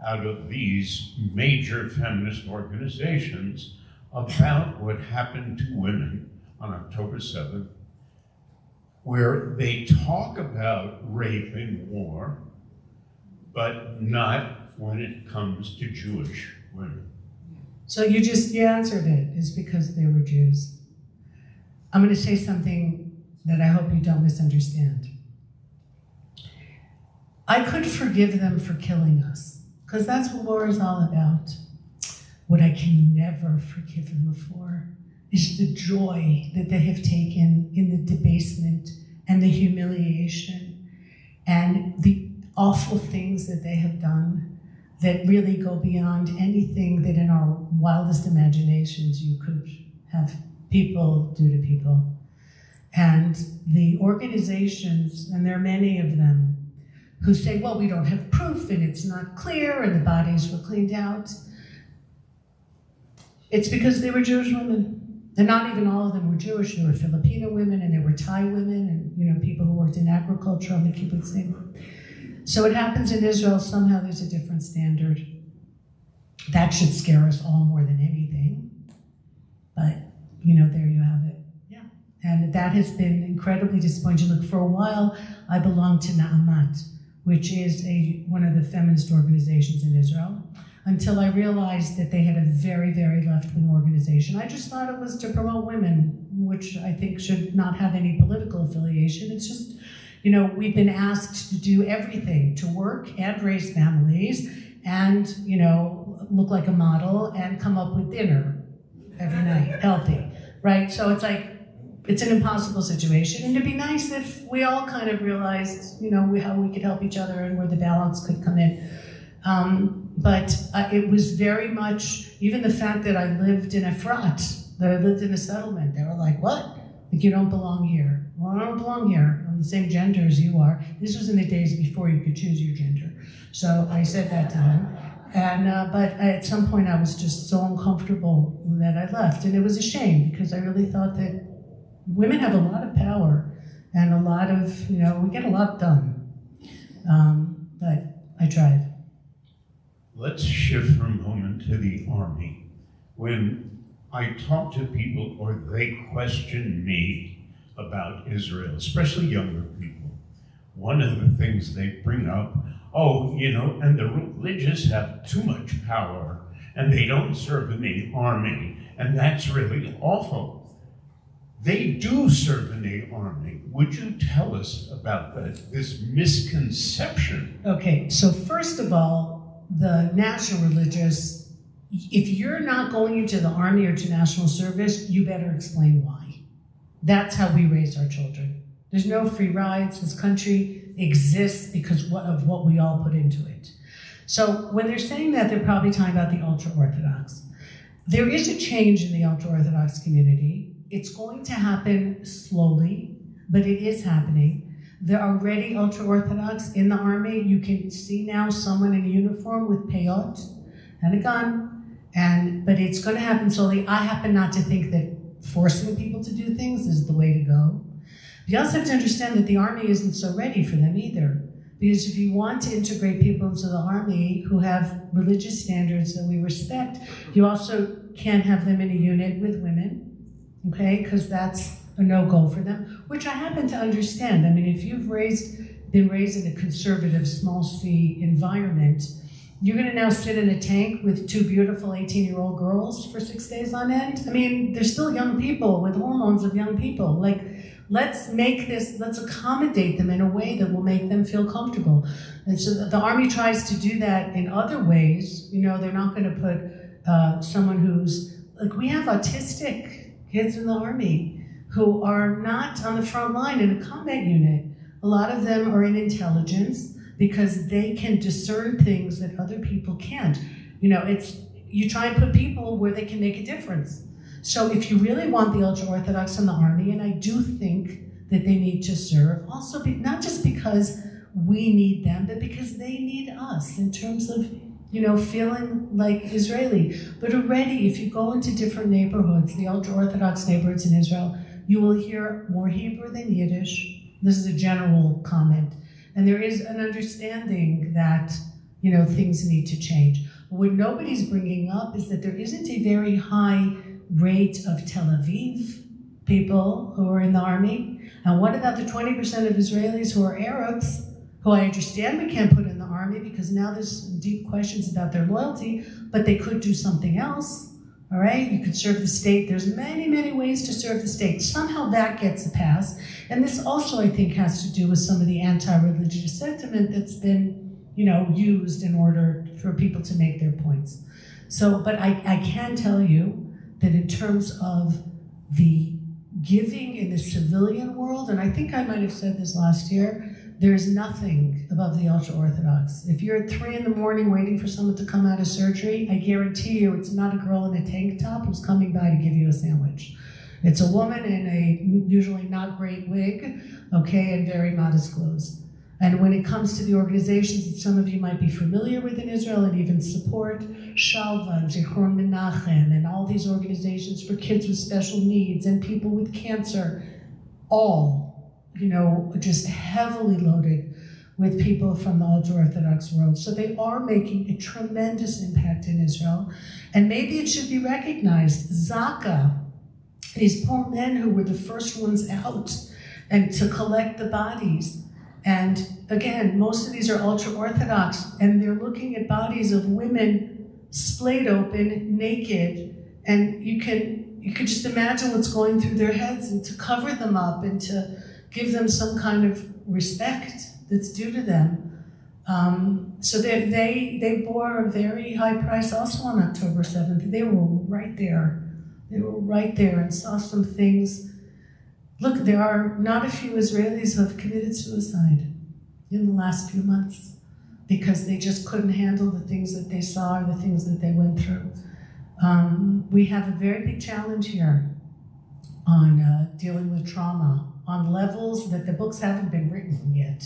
out of these major feminist organizations about what happened to women on October 7th, where they talk about rape in war, but not when it comes to Jewish women. So you answered it, is because they were Jews. I'm going to say something that I hope you don't misunderstand. I could forgive them for killing us, because that's what war is all about. What I can never forgive them for is the joy that they have taken in the debasement and the humiliation and the awful things that they have done that really go beyond anything that in our wildest imaginations you could have people do to people. And the organizations, and there are many of them, who say, well, we don't have proof and it's not clear and the bodies were cleaned out. It's because they were Jewish women. And not even all of them were Jewish. There were Filipino women and there were Thai women and people who worked in agriculture on the kibbutzim. So it happens in Israel, somehow there's a different standard. That should scare us all more than anything. But, there you have it. Yeah. And that has been incredibly disappointing. Look, for a while, I belonged to Na'amat, which is one of the feminist organizations in Israel, until I realized that they had a very, very left-wing organization. I just thought it was to promote women, which I think should not have any political affiliation. It's just, we've been asked to do everything, to work and raise families and, look like a model and come up with dinner every night, healthy, right? So it's like, it's an impossible situation, and it'd be nice if we all kind of realized, how we could help each other and where the balance could come in. But it was very much, even the fact that I lived in Efrat, that I lived in a settlement, they were like, what? Like, you don't belong here. Well, I don't belong here. I'm the same gender as you are. This was in the days before you could choose your gender. So I said that to them. And but at some point I was just so uncomfortable that I left. And it was a shame, because I really thought that women have a lot of power and a lot of, we get a lot done. But I tried. Let's shift for a moment to the Army. When I talk to people or they question me about Israel, especially younger people, one of the things they bring up, and the religious have too much power and they don't serve in the Army, and that's really awful. They do serve in the Army. Would you tell us about this misconception? Okay, so first of all, the national religious, if you're not going into the Army or to national service, you better explain why. That's how we raise our children. There's no free rides. This country exists because of what we all put into it. So when they're saying that, they're probably talking about the ultra-Orthodox. There is a change in the ultra-Orthodox community. It's going to happen slowly, but it is happening. There are already ultra-Orthodox in the Army. You can see now someone in a uniform with peyot and a gun, but it's going to happen slowly. I happen not to think that forcing people to do things is the way to go. You also have to understand that the Army isn't so ready for them either. Because if you want to integrate people into the Army who have religious standards that we respect, you also can't have them in a unit with women, okay? Because that's a no-go for them, which I happen to understand. I mean, if you've been raised in a conservative, small C environment, you're gonna now sit in a tank with two beautiful 18-year-old girls for 6 days on end? I mean, they're still young people with hormones of young people. Like, let's accommodate them in a way that will make them feel comfortable. And so the Army tries to do that in other ways. They're not going to put someone who's, like, we have autistic kids in the Army who are not on the front line in a combat unit. A lot of them are in intelligence because they can discern things that other people can't. You try and put people where they can make a difference. So if you really want the ultra-Orthodox in the Army, and I do think that they need to serve, also not just because we need them, but because they need us in terms of, feeling like Israeli. But already, if you go into different neighborhoods, the ultra-Orthodox neighborhoods in Israel, you will hear more Hebrew than Yiddish. This is a general comment. And there is an understanding that, things need to change. What nobody's bringing up is that there isn't a very high rate of Tel Aviv people who are in the Army. And what about the 20% of Israelis who are Arabs, who I understand we can't put in the Army because now there's deep questions about their loyalty, but they could do something else, all right? You could serve the state. There's many, many ways to serve the state. Somehow that gets a pass. And this also, I think, has to do with some of the anti-religious sentiment that's been, used in order for people to make their points. So, but I can tell you that in terms of the giving in the civilian world, and I think I might have said this last year, there's nothing above the ultra-Orthodox. If you're at 3 a.m. waiting for someone to come out of surgery, I guarantee you it's not a girl in a tank top who's coming by to give you a sandwich. It's a woman in a usually not great wig, okay, and very modest clothes. And when it comes to the organizations that some of you might be familiar with in Israel and even support, Shalva, Zichron Menachem, and all these organizations for kids with special needs and people with cancer, all, just heavily loaded with people from the ultra-Orthodox world. So they are making a tremendous impact in Israel. And maybe it should be recognized. Zaka, these poor men who were the first ones out and to collect the bodies. And again, most of these are ultra-Orthodox, and they're looking at bodies of women splayed open, naked, and you could just imagine what's going through their heads, and to cover them up and to give them some kind of respect that's due to them. So they bore a very high price also on October 7th. They were right there. They were right there and saw some things. Look, there are not a few Israelis who have committed suicide in the last few months because they just couldn't handle the things that they saw or the things that they went through. We have a very big challenge here on dealing with trauma on levels that the books haven't been written yet.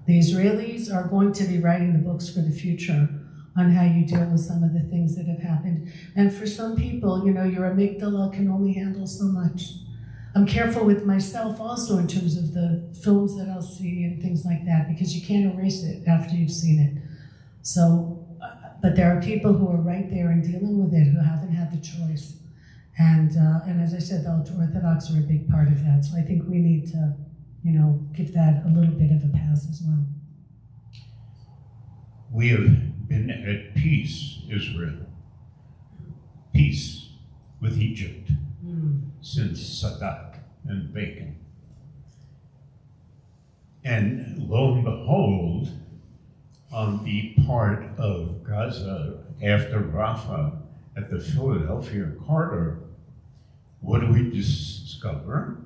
The Israelis are going to be writing the books for the future on how you deal with some of the things that have happened. And for some people, your amygdala can only handle so much. I'm careful with myself also in terms of the films that I'll see and things like that, because you can't erase it after you've seen it. So, but there are people who are right there and dealing with it who haven't had the choice. And as I said, the ultra-Orthodox are a big part of that. So I think we need to, give that a little bit of a pass as well. We have been at peace, Israel. Peace with Egypt. Since Sadat and Bacon. And lo and behold, on the part of Gaza after Rafah at the Philadelphia corridor, what do we discover?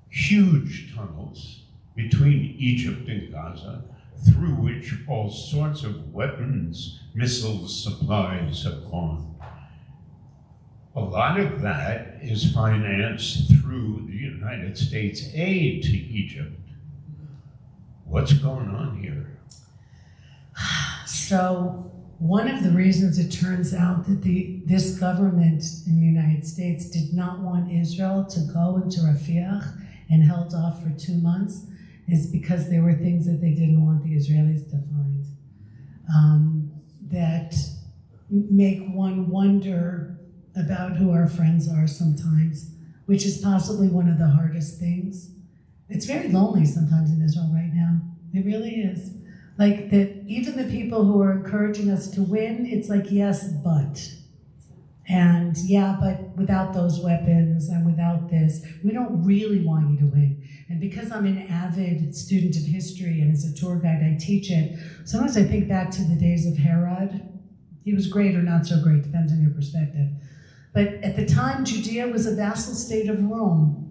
Huge tunnels between Egypt and Gaza, through which all sorts of weapons, missiles, supplies have gone. A lot of that is financed through the United States aid to Egypt. What's going on here? So one of the reasons it turns out that this government in the United States did not want Israel to go into Rafiah and held off for 2 months is because there were things that they didn't want the Israelis to find that make one wonder about who our friends are sometimes, which is possibly one of the hardest things. It's very lonely sometimes in Israel right now. It really is. Like that, even the people who are encouraging us to win, it's like, yes, but. And yeah, but without those weapons and without this, we don't really want you to win. And because I'm an avid student of history and as a tour guide I teach it, sometimes I think back to the days of Herod. He was great or not so great, depends on your perspective. But at the time, Judea was a vassal state of Rome.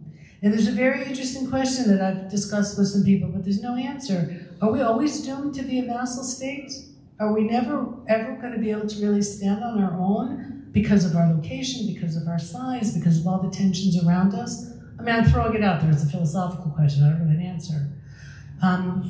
And there's a very interesting question that I've discussed with some people, but there's no answer. Are we always doomed to be a vassal state? Are we never, ever going to be able to really stand on our own because of our location, because of our size, because of all the tensions around us? I mean, I'm throwing it out there. It's a philosophical question. I don't have an answer.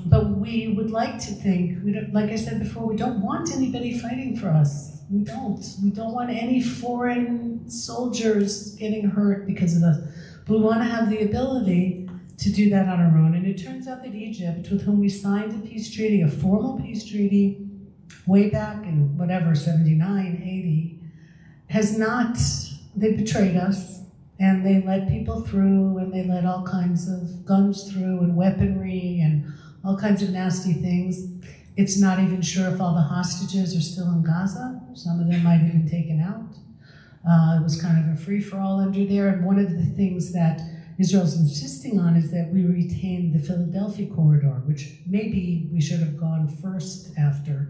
But we would like to think, like I said before, we don't want anybody fighting for us. We don't. We don't want any foreign soldiers getting hurt because of us. But we want to have the ability to do that on our own. And it turns out that Egypt, with whom we signed a peace treaty, a formal peace treaty, way back in whatever, 79, 80, has not, they betrayed us. And they let people through, and they let all kinds of guns through, and weaponry, and all kinds of nasty things. It's not even sure if all the hostages are still in Gaza. Some of them might have been taken out. It was kind of a free-for-all under there. And one of the things that Israel's insisting on is that we retain the Philadelphia corridor, which maybe we should have gone first after,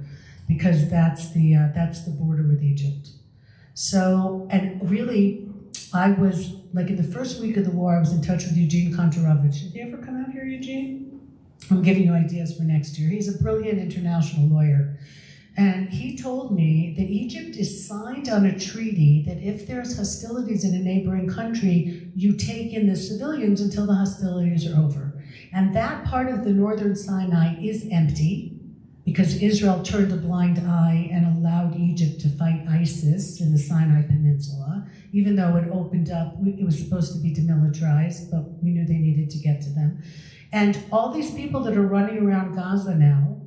because that's the border with Egypt. So, and really, I was, like in the first week of the war, I was in touch with Eugene Kontorovich. Did you ever come out here, Eugene? I'm giving you ideas for next year. He's a brilliant international lawyer. And he told me that Egypt is signed on a treaty that if there's hostilities in a neighboring country, you take in the civilians until the hostilities are over. And that part of the northern Sinai is empty, because Israel turned a blind eye and allowed Egypt to fight ISIS in the Sinai Peninsula, even though it opened up, it was supposed to be demilitarized, but we knew they needed to get to them. And all these people that are running around Gaza now,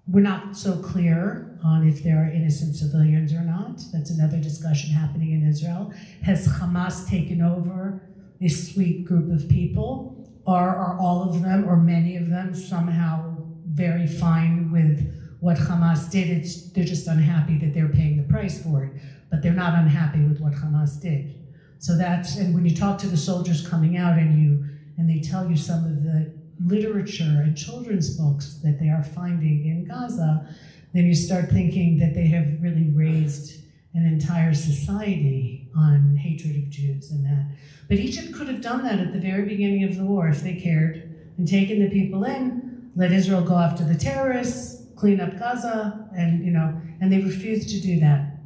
we're not so clear on if there are innocent civilians or not. That's another discussion happening in Israel. Has Hamas taken over this sweet group of people? Or are all of them, or many of them, somehow very fine with what Hamas did? They're just unhappy that they're paying the price for it, but they're not unhappy with what Hamas did. So that's, and when you talk to the soldiers coming out and they tell you some of the literature and children's books that they are finding in Gaza, then you start thinking that they have really raised an entire society on hatred of Jews and that. But Egypt could have done that at the very beginning of the war if they cared, and taken the people in, let Israel go after the terrorists, clean up Gaza, and they refused to do that.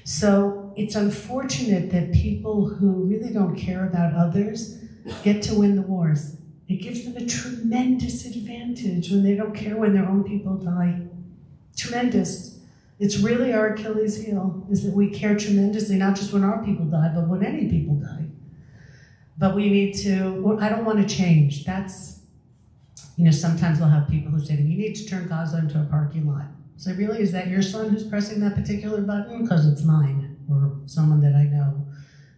So it's unfortunate that people who really don't care about others get to win the wars. It gives them a tremendous advantage when they don't care when their own people die. Tremendous. It's really our Achilles heel, is that we care tremendously, not just when our people die, but when any people die. But we need to, I don't want to change. That's, sometimes I'll have people who say to me, you need to turn Gaza into a parking lot. So really, is that your son who's pressing that particular button? Because it's mine, or someone that I know.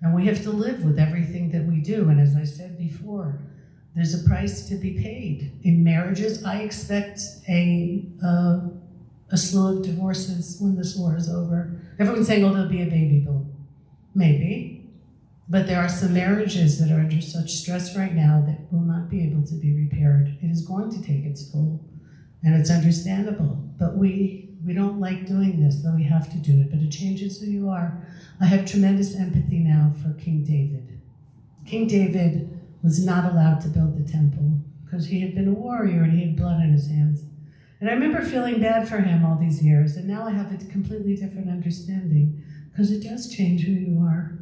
And we have to live with everything that we do. And as I said before, there's a price to be paid. In marriages, I expect a slew of divorces when this war is over. Everyone's saying, oh, there'll be a baby boom. Maybe. But there are some marriages that are under such stress right now that will not be able to be repaired. It is going to take its toll, and it's understandable. But we don't like doing this, though we have to do it. But it changes who you are. I have tremendous empathy now for King David. King David was not allowed to build the temple because he had been a warrior and he had blood on his hands. And I remember feeling bad for him all these years, and now I have a completely different understanding, because it does change who you are.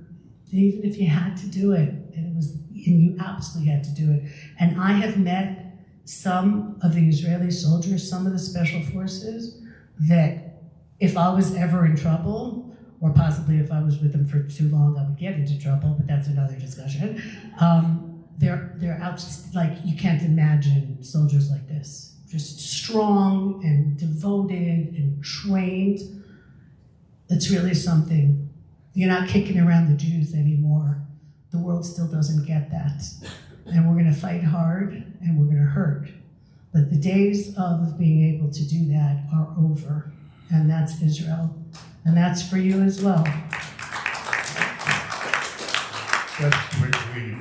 Even if you had to do it, and you absolutely had to do it. And I have met some of the Israeli soldiers, some of the special forces, that if I was ever in trouble, or possibly if I was with them for too long, I would get into trouble, but that's another discussion. They're out, like, you can't imagine soldiers like this. Just strong and devoted and trained. It's really something. You're not kicking around the Jews anymore. The world still doesn't get that. And we're going to fight hard, and we're going to hurt. But the days of being able to do that are over. And that's Israel. And that's for you as well. just quickly,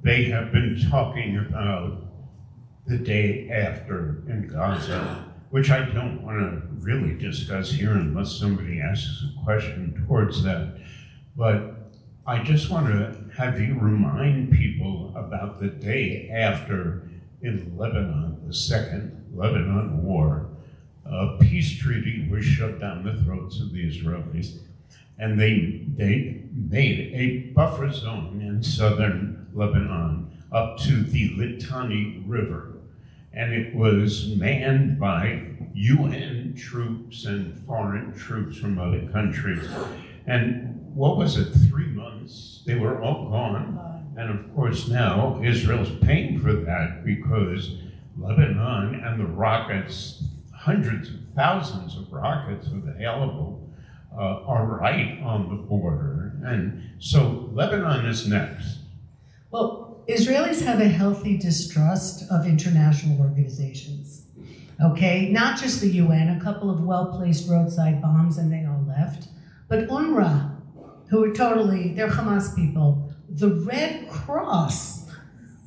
they have been talking about the day after in Gaza, which I don't want to really discuss here unless somebody asks a question towards that. But I just want to have you remind people about the day after in Lebanon, the Second Lebanon War. A peace treaty was shoved down the throats of the Israelis, and they made a buffer zone in southern Lebanon up to the Litani River. And it was manned by UN troops and foreign troops from other countries. And what was it, 3 months? They were all gone. And of course now Israel's paying for that because Lebanon and the rockets, hundreds of thousands of rockets available, are right on the border. And so Lebanon is next. Well, Israelis have a healthy distrust of international organizations, okay? Not just the UN, a couple of well-placed roadside bombs and they all left, but UNRWA, who are totally, they're Hamas people, the Red Cross,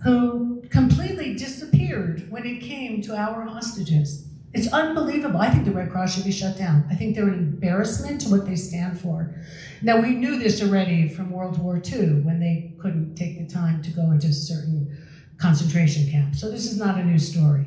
who completely disappeared when it came to our hostages. It's unbelievable. I think the Red Cross should be shut down. I think they're an embarrassment to what they stand for. Now, we knew this already from World War II when they couldn't take the time to go into certain concentration camps. So this is not a new story.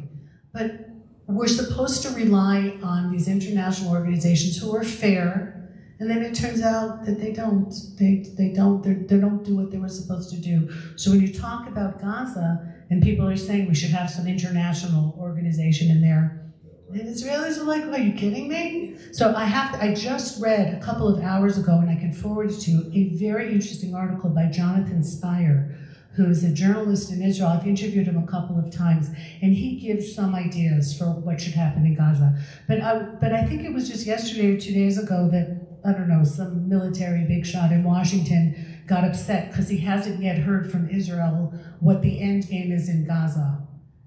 But we're supposed to rely on these international organizations who are fair, and then it turns out that they don't. They don't do what they were supposed to do. So when you talk about Gaza, and people are saying we should have some international organization in there, and Israelis are like, are you kidding me? So I just read a couple of hours ago, and I can forward it to you, a very interesting article by Jonathan Steyer, who's a journalist in Israel. I've interviewed him a couple of times, and he gives some ideas for what should happen in Gaza. But I think it was just yesterday or 2 days ago that, I don't know, some military big shot in Washington got upset because he hasn't yet heard from Israel what the end game is in Gaza.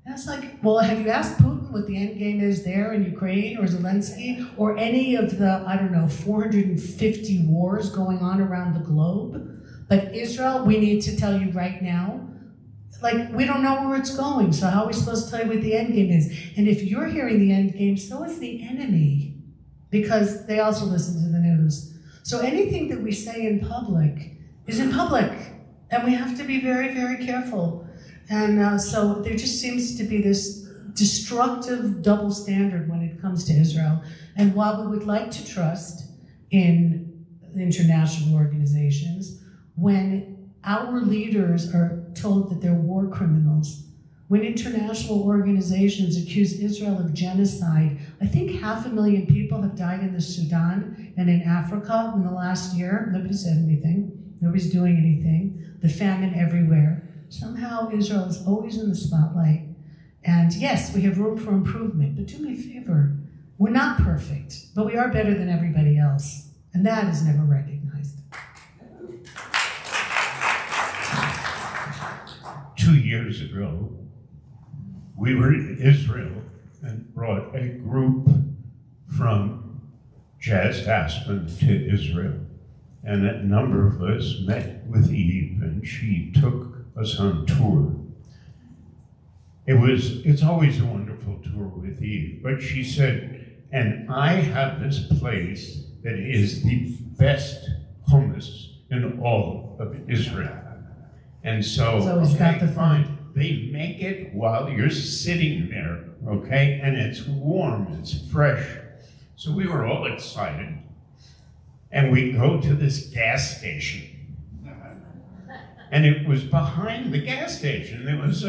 And it's like, well, have you asked Putin what the end game is there in Ukraine or Zelensky or any of the, 450 wars going on around the globe? But Israel, we need to tell you right now, we don't know where it's going, so how are we supposed to tell you what the end game is? And if you're hearing the end game, so is the enemy, because they also listen to the news. So anything that we say in public is in public, and we have to be very, very careful. And so there just seems to be this destructive double standard when it comes to Israel. And while we would like to trust in international organizations, when our leaders are told that they're war criminals, when international organizations accuse Israel of genocide, I think 500,000 people have died in the Sudan and in Africa in the last year. Nobody said anything. Nobody's doing anything. The famine everywhere. Somehow Israel is always in the spotlight. And yes, we have room for improvement, but do me a favor. We're not perfect, but we are better than everybody else. And that is never recognized. 2 years ago, we were in Israel and brought a group from Jazz Aspen to Israel. And a number of us met with Eve, and she took us on tour. It's always a wonderful tour with Eve, but she said, and I have this place that is the best hummus in all of Israel. And so he's got the fine. They make it while you're sitting there, okay? And it's warm, it's fresh. So we were all excited. And we go to this gas station. And it was behind the gas station. There was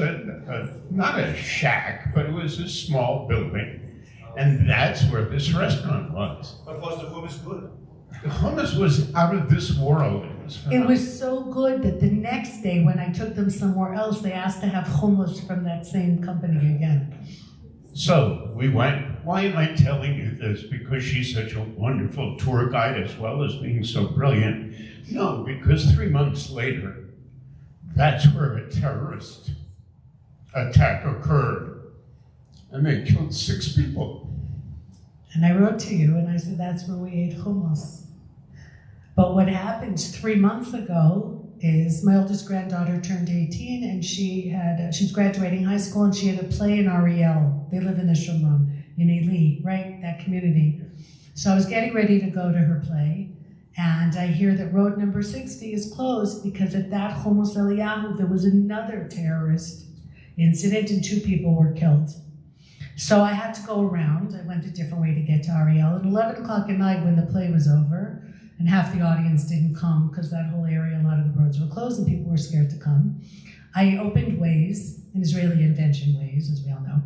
not a shack, but it was a small building. And that's where this restaurant was. But was the hummus good? The hummus was out of this world. It was so good that the next day when I took them somewhere else, they asked to have hummus from that same company again. So we went. Why am I telling you this? Because she's such a wonderful tour guide as well as being so brilliant. No, because 3 months later, that's where a terrorist attack occurred. And they killed 6 people. And I wrote to you and I said, that's where we ate hummus. But what happened 3 months ago is my oldest granddaughter turned 18, and she was graduating high school, and she had a play in REL. They live in the Shomron, in Ely, right, that community. So I was getting ready to go to her play, and I hear that road number 60 is closed because at that Hummus Eliyahu, there was another terrorist incident and 2 people were killed. So I had to go around. I went a different way to get to REL. At 11 o'clock at night when the play was over, and half the audience didn't come because that whole area, a lot of the roads were closed and people were scared to come, I opened Waze, an Israeli invention, Waze, as we all know,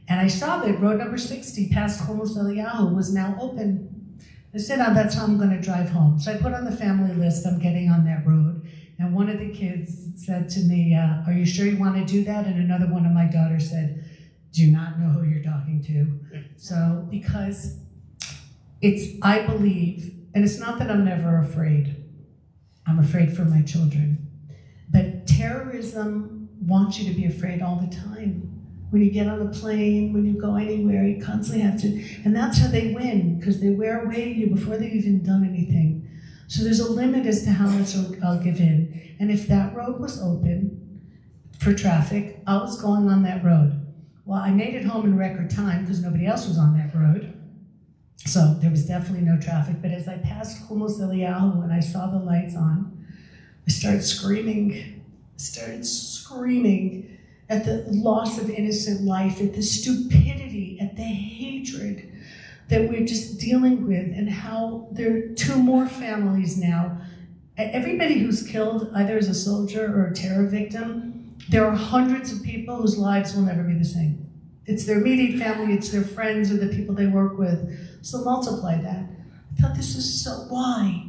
and I saw that road number 60 past Hummus Eliyahu was now open. I said, oh, that's how I'm going to drive home. So I put on the family list, I'm getting on that road, and one of the kids said to me, are you sure you want to do that? And another one of my daughters said, do not know who you're talking to. So, because I believe, and it's not that I'm never afraid. I'm afraid for my children. But terrorism wants you to be afraid all the time. When you get on a plane, when you go anywhere, you constantly have to, and that's how they win, because they wear away you before they've even done anything. So there's a limit as to how much I'll give in. And if that road was open for traffic, I was going on that road. Well, I made it home in record time because nobody else was on that road. So there was definitely no traffic. But as I passed Hummus Eliyahu and I saw the lights on, I started screaming. At the loss of innocent life, at the stupidity, at the hatred that we're just dealing with, and how there are 2 more families now. Everybody who's killed, either as a soldier or a terror victim, there are hundreds of people whose lives will never be the same. It's their immediate family, it's their friends or the people they work with. So multiply that. I thought this is so, why?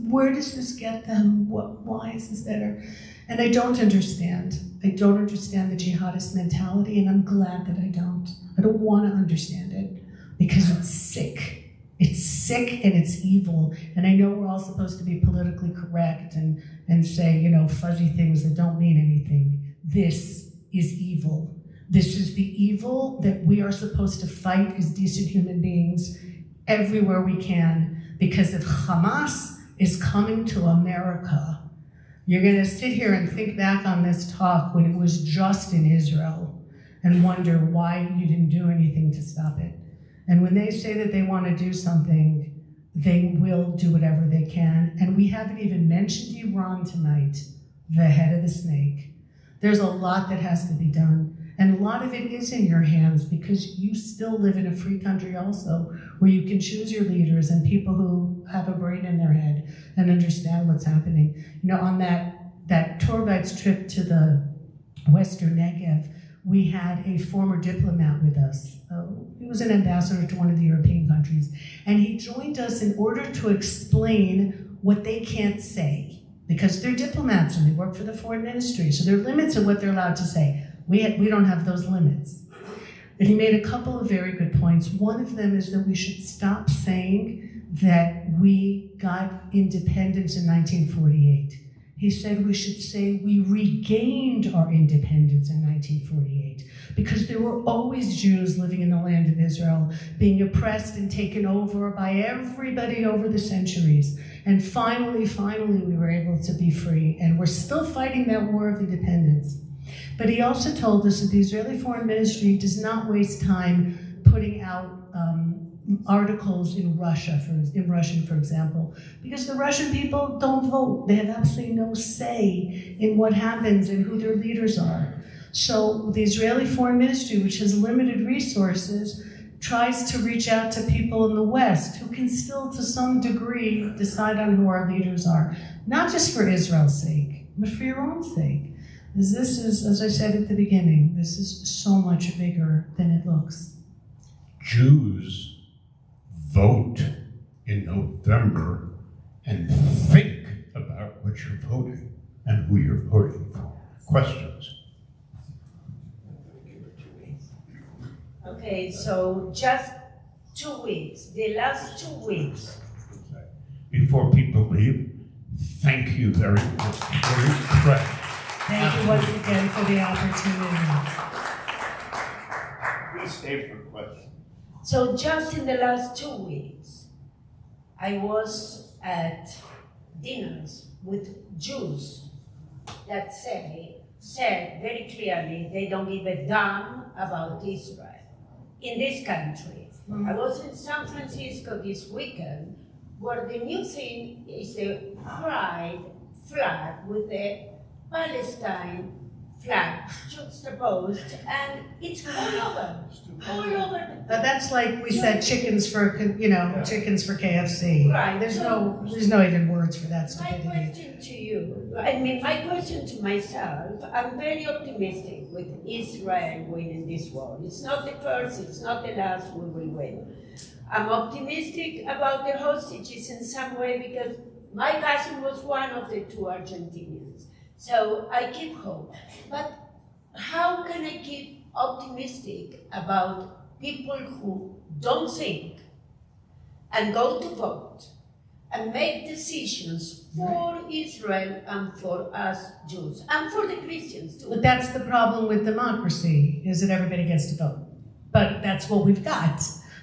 Where does this get them? Why is this better? And I don't understand. I don't understand the jihadist mentality, and I'm glad that I don't. I don't want to understand it because it's sick. It's sick and it's evil. And I know we're all supposed to be politically correct and say, fuzzy things that don't mean anything. This is evil. This is the evil that we are supposed to fight as decent human beings everywhere we can, because if Hamas is coming to America, you're going to sit here and think back on this talk when it was just in Israel and wonder why you didn't do anything to stop it. And when they say that they want to do something, they will do whatever they can. And we haven't even mentioned Iran tonight, the head of the snake. There's a lot that has to be done. And a lot of it is in your hands because you still live in a free country also, where you can choose your leaders and people who have a brain in their head and understand what's happening. On that tour guide's trip to the Western Negev, we had a former diplomat with us. He was an ambassador to one of the European countries. And he joined us in order to explain what they can't say, because they're diplomats and they work for the foreign ministry. So there are limits of what they're allowed to say. We don't have those limits. And he made a couple of very good points. One of them is that we should stop saying that we got independence in 1948. He said we should say we regained our independence in 1948, because there were always Jews living in the land of Israel, being oppressed and taken over by everybody over the centuries. And finally, we were able to be free. And we're still fighting that war of independence. But he also told us that the Israeli Foreign Ministry does not waste time putting out articles in Russian, for example, because the Russian people don't vote. They have absolutely no say in what happens and who their leaders are. So the Israeli Foreign Ministry, which has limited resources, tries to reach out to people in the West who can still, to some degree, decide on who our leaders are. Not just for Israel's sake, but for your own sake. Because this is, as I said at the beginning, this is so much bigger than it looks. Jews vote in November and think about what you're voting and who you're voting for. Questions? Okay, so just 2 weeks, the last 2 weeks. Before people leave, thank you very much. Thank you once again for the opportunity. Please stay for questions. So just in the last 2 weeks, I was at dinners with Jews that said very clearly they don't give a damn about Israel in this country. I was in San Francisco this weekend, where the new thing is the pride flag with the Palestine flag juxtaposed, and it's all over. But that's like we said, chickens for chickens for KFC. Right. There's no even words for that My stupidity. question to you, my question to myself, I'm very optimistic with Israel winning this war. It's not the first, it's not the last, we will win. I'm optimistic about the hostages in some way because my cousin was one of the two Argentinians. So I keep hope. But how can I keep optimistic about people who don't think and go to vote and make decisions for Israel and for us Jews and for the Christians too? But that's the problem with democracy, is that everybody gets to vote. But that's what we've got.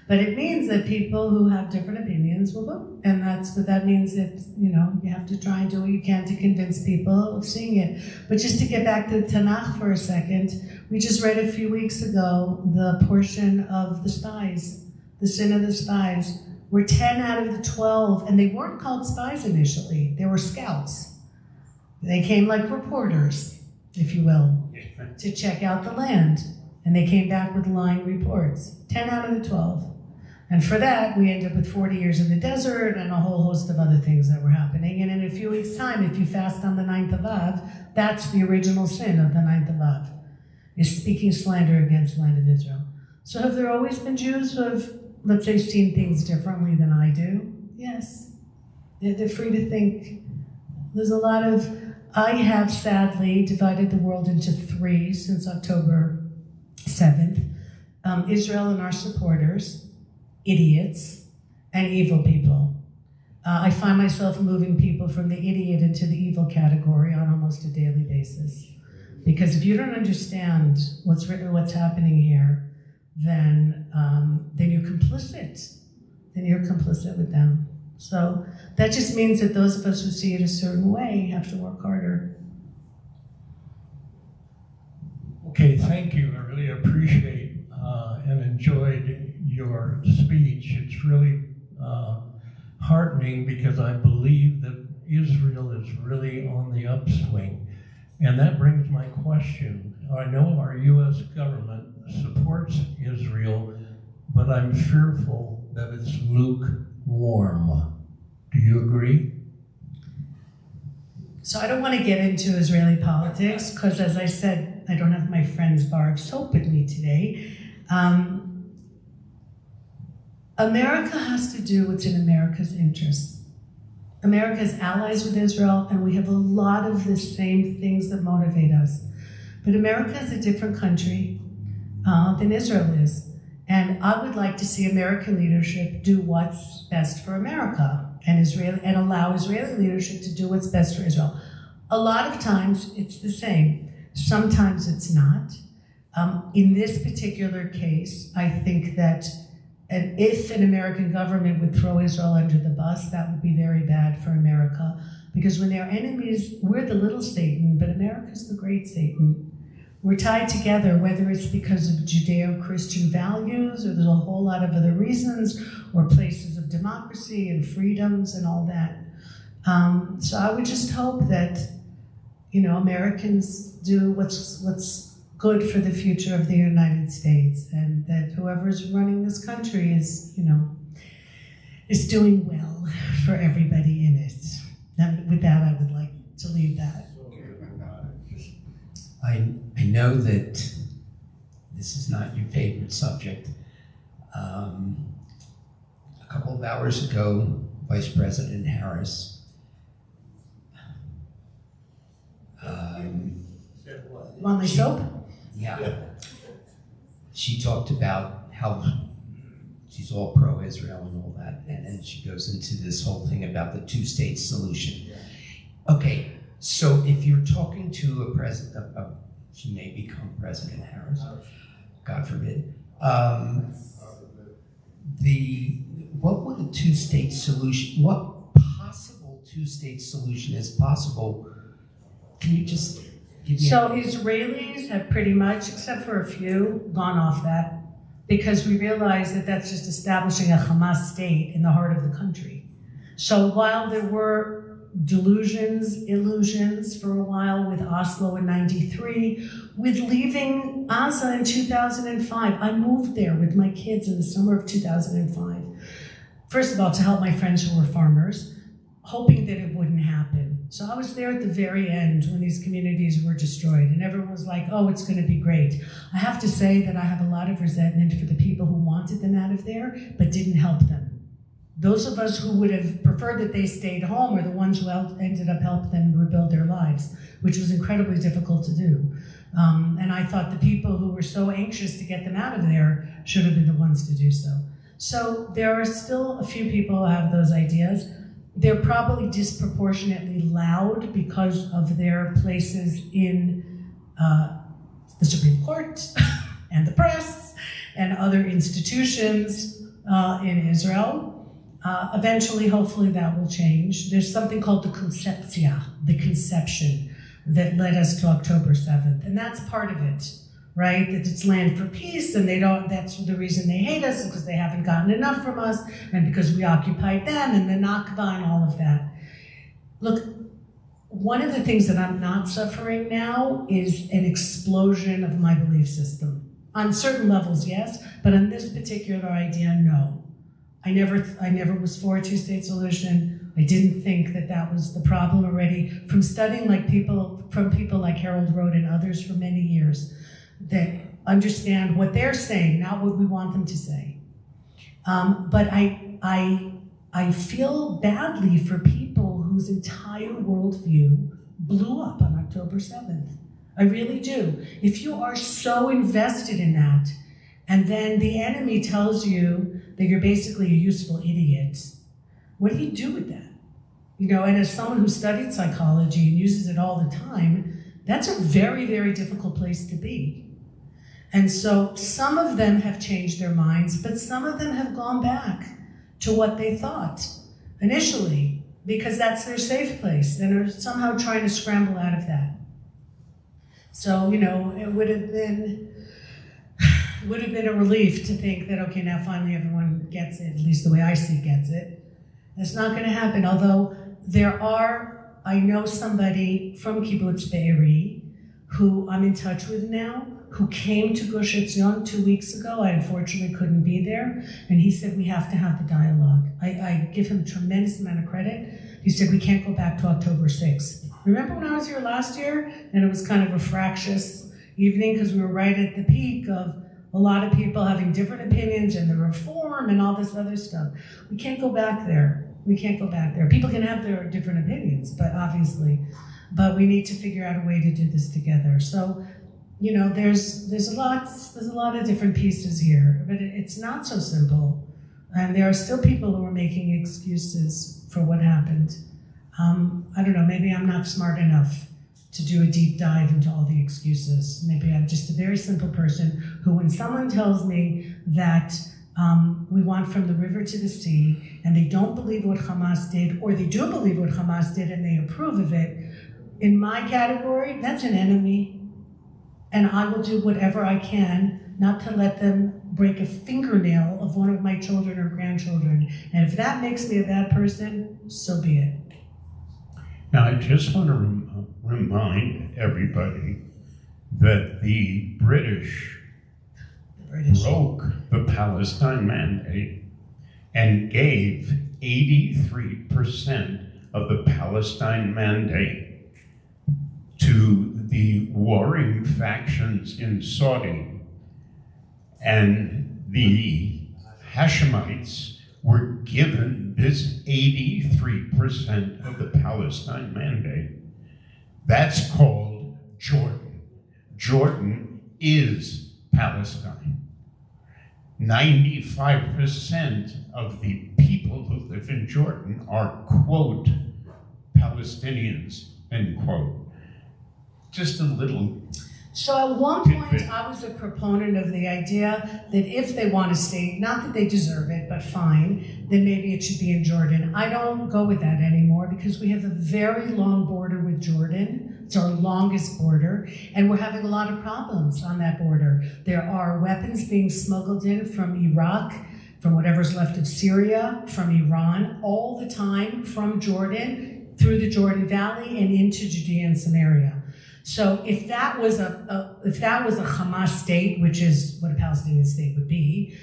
But it means that people who have different opinions will vote. And that's what that means, that, you have to try and do what you can to convince people of seeing it. But just to get back to the Tanakh for a second, we just read a few weeks ago the portion of the spies, the sin of the spies, where 10 out of the 12, and they weren't called spies initially, they were scouts. They came like reporters, if you will, to check out the land. And they came back with lying reports, 10 out of the 12. And for that, we end up with 40 years in the desert and a whole host of other things that were happening. And in a few weeks' time, if you fast on the 9th of Av, that's the original sin of the 9th of Av, is speaking slander against the land of Israel. So have there always been Jews who have, let's say, seen things differently than I do? Yes. They're free to think. There's a lot of, I have sadly divided the world into three since October 7th. Israel and our supporters, idiots, and evil people. I find myself moving people from the idiot into the evil category on almost a daily basis. Because if you don't understand what's happening here, then you're complicit. Then you're complicit with them. So that just means that those of us who see it a certain way have to work harder. Okay, thank you. I really appreciate and enjoyed your speech. It's really heartening because I believe that Israel is really on the upswing. And that brings my question. I know our U.S. government supports Israel, but I'm fearful that it's lukewarm. Do you agree? So I don't want to get into Israeli politics because, as I said, I don't have my friend's bar of soap with me today. America has to do what's in America's interests. America is allies with Israel, and we have a lot of the same things that motivate us. But America is a different country than Israel is. And I would like to see American leadership do what's best for America and allow Israeli leadership to do what's best for Israel. A lot of times it's the same. Sometimes it's not. In this particular case, I think that if an American government would throw Israel under the bus, that would be very bad for America. Because when they're enemies, we're the little Satan, but America's the great Satan. We're tied together, whether it's because of Judeo-Christian values, or there's a whole lot of other reasons, or places of democracy and freedoms and all that. So I would just hope that, Americans do what's good for the future of the United States, and that whoever's running this country is doing well for everybody in it. And with that, I would like to leave that. I know that this is not your favorite subject. A couple of hours ago, Vice President Harris Want my soap? yeah, she talked about how she's all pro-Israel and all that, and then she goes into this whole thing about the two-state solution. Okay, so if you're talking to a president, she may become President Harris, God forbid. What would a two-state solution, what possible two-state solution is possible. Can you just give me So Israelis have pretty much, except for a few, gone off that because we realize that that's just establishing a Hamas state in the heart of the country. So while there were delusions, illusions for a while with Oslo in '93, with leaving Gaza in 2005, I moved there with my kids in the summer of 2005. First of all, to help my friends who were farmers, hoping that it wouldn't happen. So I was there at the very end when these communities were destroyed, and everyone was like, oh, it's going to be great. I have to say that I have a lot of resentment for the people who wanted them out of there, but didn't help them. Those of us who would have preferred that they stayed home are the ones who ended up helping them rebuild their lives, which was incredibly difficult to do. And I thought the people who were so anxious to get them out of there should have been the ones to do so. So there are still a few people who have those ideas. They're probably disproportionately loud because of their places in the Supreme Court and the press and other institutions in Israel. Eventually, hopefully, that will change. There's something called the conceptia, the conception, that led us to October 7th. And that's part of it, right? That it's land for peace, and that's the reason they hate us, because they haven't gotten enough from us, and because we occupied them, and the Nakba and all of that. Look, one of the things that I'm not suffering now is an explosion of my belief system. On certain levels, yes, but on this particular idea, no. I never was for a two-state solution. I didn't think that that was the problem already. From studying people like Harold Road and others for many years, that understand what they're saying, not what we want them to say. But I feel badly for people whose entire worldview blew up on October 7th. I really do. If you are so invested in that, and then the enemy tells you that you're basically a useful idiot, what do you do with that? And as someone who studied psychology and uses it all the time, that's a very, very difficult place to be. And so some of them have changed their minds, but some of them have gone back to what they thought initially, because that's their safe place, and are somehow trying to scramble out of that. So, it would have been a relief to think that, okay, now finally everyone gets it, at least the way I see gets it. That's not going to happen, although I know somebody from Kibbutz Be'eri who I'm in touch with now, who came to Gush Etzion 2 weeks ago. I unfortunately couldn't be there, and he said we have to have the dialogue. I give him a tremendous amount of credit. He said we can't go back to October 6th. Remember when I was here last year, and it was kind of a fractious evening because we were right at the peak of a lot of people having different opinions and the reform and all this other stuff. We can't go back there. We can't go back there. People can have their different opinions, but we need to figure out a way to do this together. So, there's a lot of different pieces here, but it's not so simple. And there are still people who are making excuses for what happened. I don't know, maybe I'm not smart enough to do a deep dive into all the excuses. Maybe I'm just a very simple person who, when someone tells me that we want from the river to the sea, and they don't believe what Hamas did, or they do believe what Hamas did and they approve of it, in my category, that's an enemy. And I will do whatever I can not to let them break a fingernail of one of my children or grandchildren. And if that makes me a bad person, so be it. Now, I just want to remind everybody that the British broke the Palestine Mandate and gave 83% of the Palestine Mandate to the warring factions in Saudi, and the Hashemites were given this 83% of the Palestine Mandate. That's called Jordan. Jordan is Palestine. 95% of the people who live in Jordan are, quote, Palestinians, end quote. Just a little. So at one point, I was a proponent of the idea that if they want to stay, not that they deserve it, but fine, then maybe it should be in Jordan. I don't go with that anymore because we have a very long border with Jordan. It's our longest border, and we're having a lot of problems on that border. There are weapons being smuggled in from Iraq, from whatever's left of Syria, from Iran, all the time from Jordan, through the Jordan Valley and into Judea and Samaria. So if that was a Hamas state, which is what a Palestinian state would be,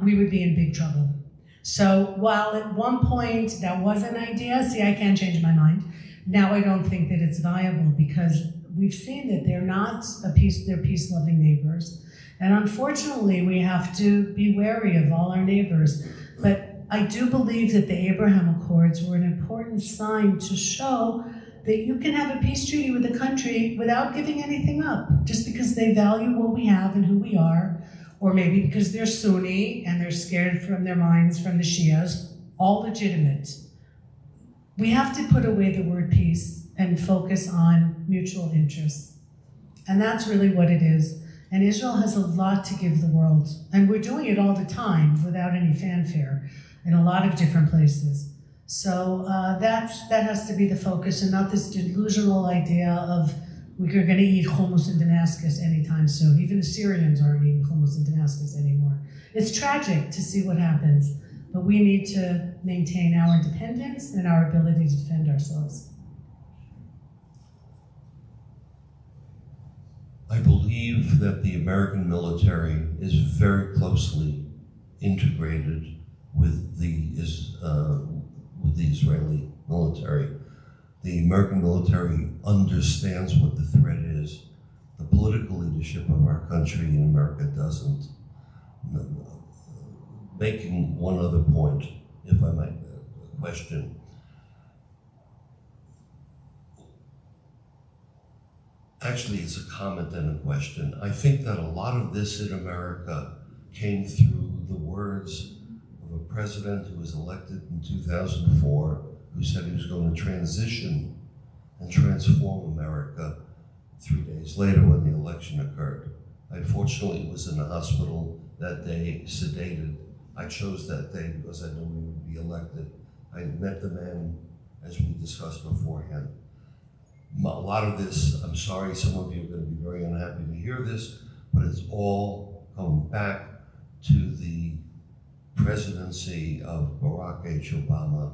we would be in big trouble. So while at one point that was an idea, see, I can change my mind. Now I don't think that it's viable because we've seen that they're not they're peace-loving neighbors. And unfortunately, we have to be wary of all our neighbors. But I do believe that the Abraham Accords were an important sign to show that you can have a peace treaty with a country without giving anything up, just because they value what we have and who we are, or maybe because they're Sunni and they're scared from their minds from the Shias, all legitimate. We have to put away the word peace and focus on mutual interests. And that's really what it is. And Israel has a lot to give the world. And we're doing it all the time without any fanfare in a lot of different places. So that has to be the focus and not this delusional idea of we're going to eat hummus in Damascus anytime soon. Even the Syrians aren't eating hummus in Damascus anymore. It's tragic to see what happens, but we need to maintain our independence and our ability to defend ourselves. I believe that the American military is very closely integrated with the Israeli military. The American military understands what the threat is. The political leadership of our country in America doesn't. Making one other point, if I might question. Actually, it's a comment and a question. I think that a lot of this in America came through the words of a president who was elected in 2004, who said he was going to transition and transform America 3 days later when the election occurred. I unfortunately was in the hospital that day, sedated. I chose that day because I knew we would be elected. I met the man, as we discussed beforehand. A lot of this, I'm sorry, some of you are going to be very unhappy to hear this, but it's all coming back to the presidency of Barack H. Obama,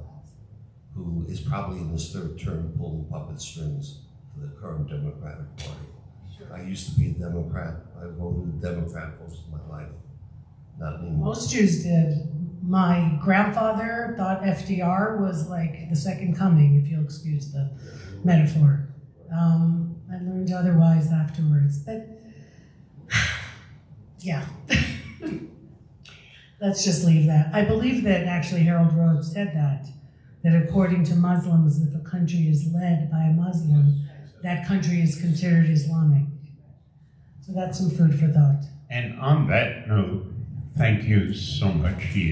who is probably in his third term pulling puppet strings for the current Democratic Party. I used to be a Democrat. I voted Democrat most of my life, not anymore. Most Jews did. My grandfather thought FDR was like the second coming, if you'll excuse the metaphor. I learned otherwise afterwards, but yeah. Let's just leave that. I believe that actually Harold Rhodes said that according to Muslims, if a country is led by a Muslim, that country is considered Islamic. So that's some food for thought. And on that note, thank you so much, Ian.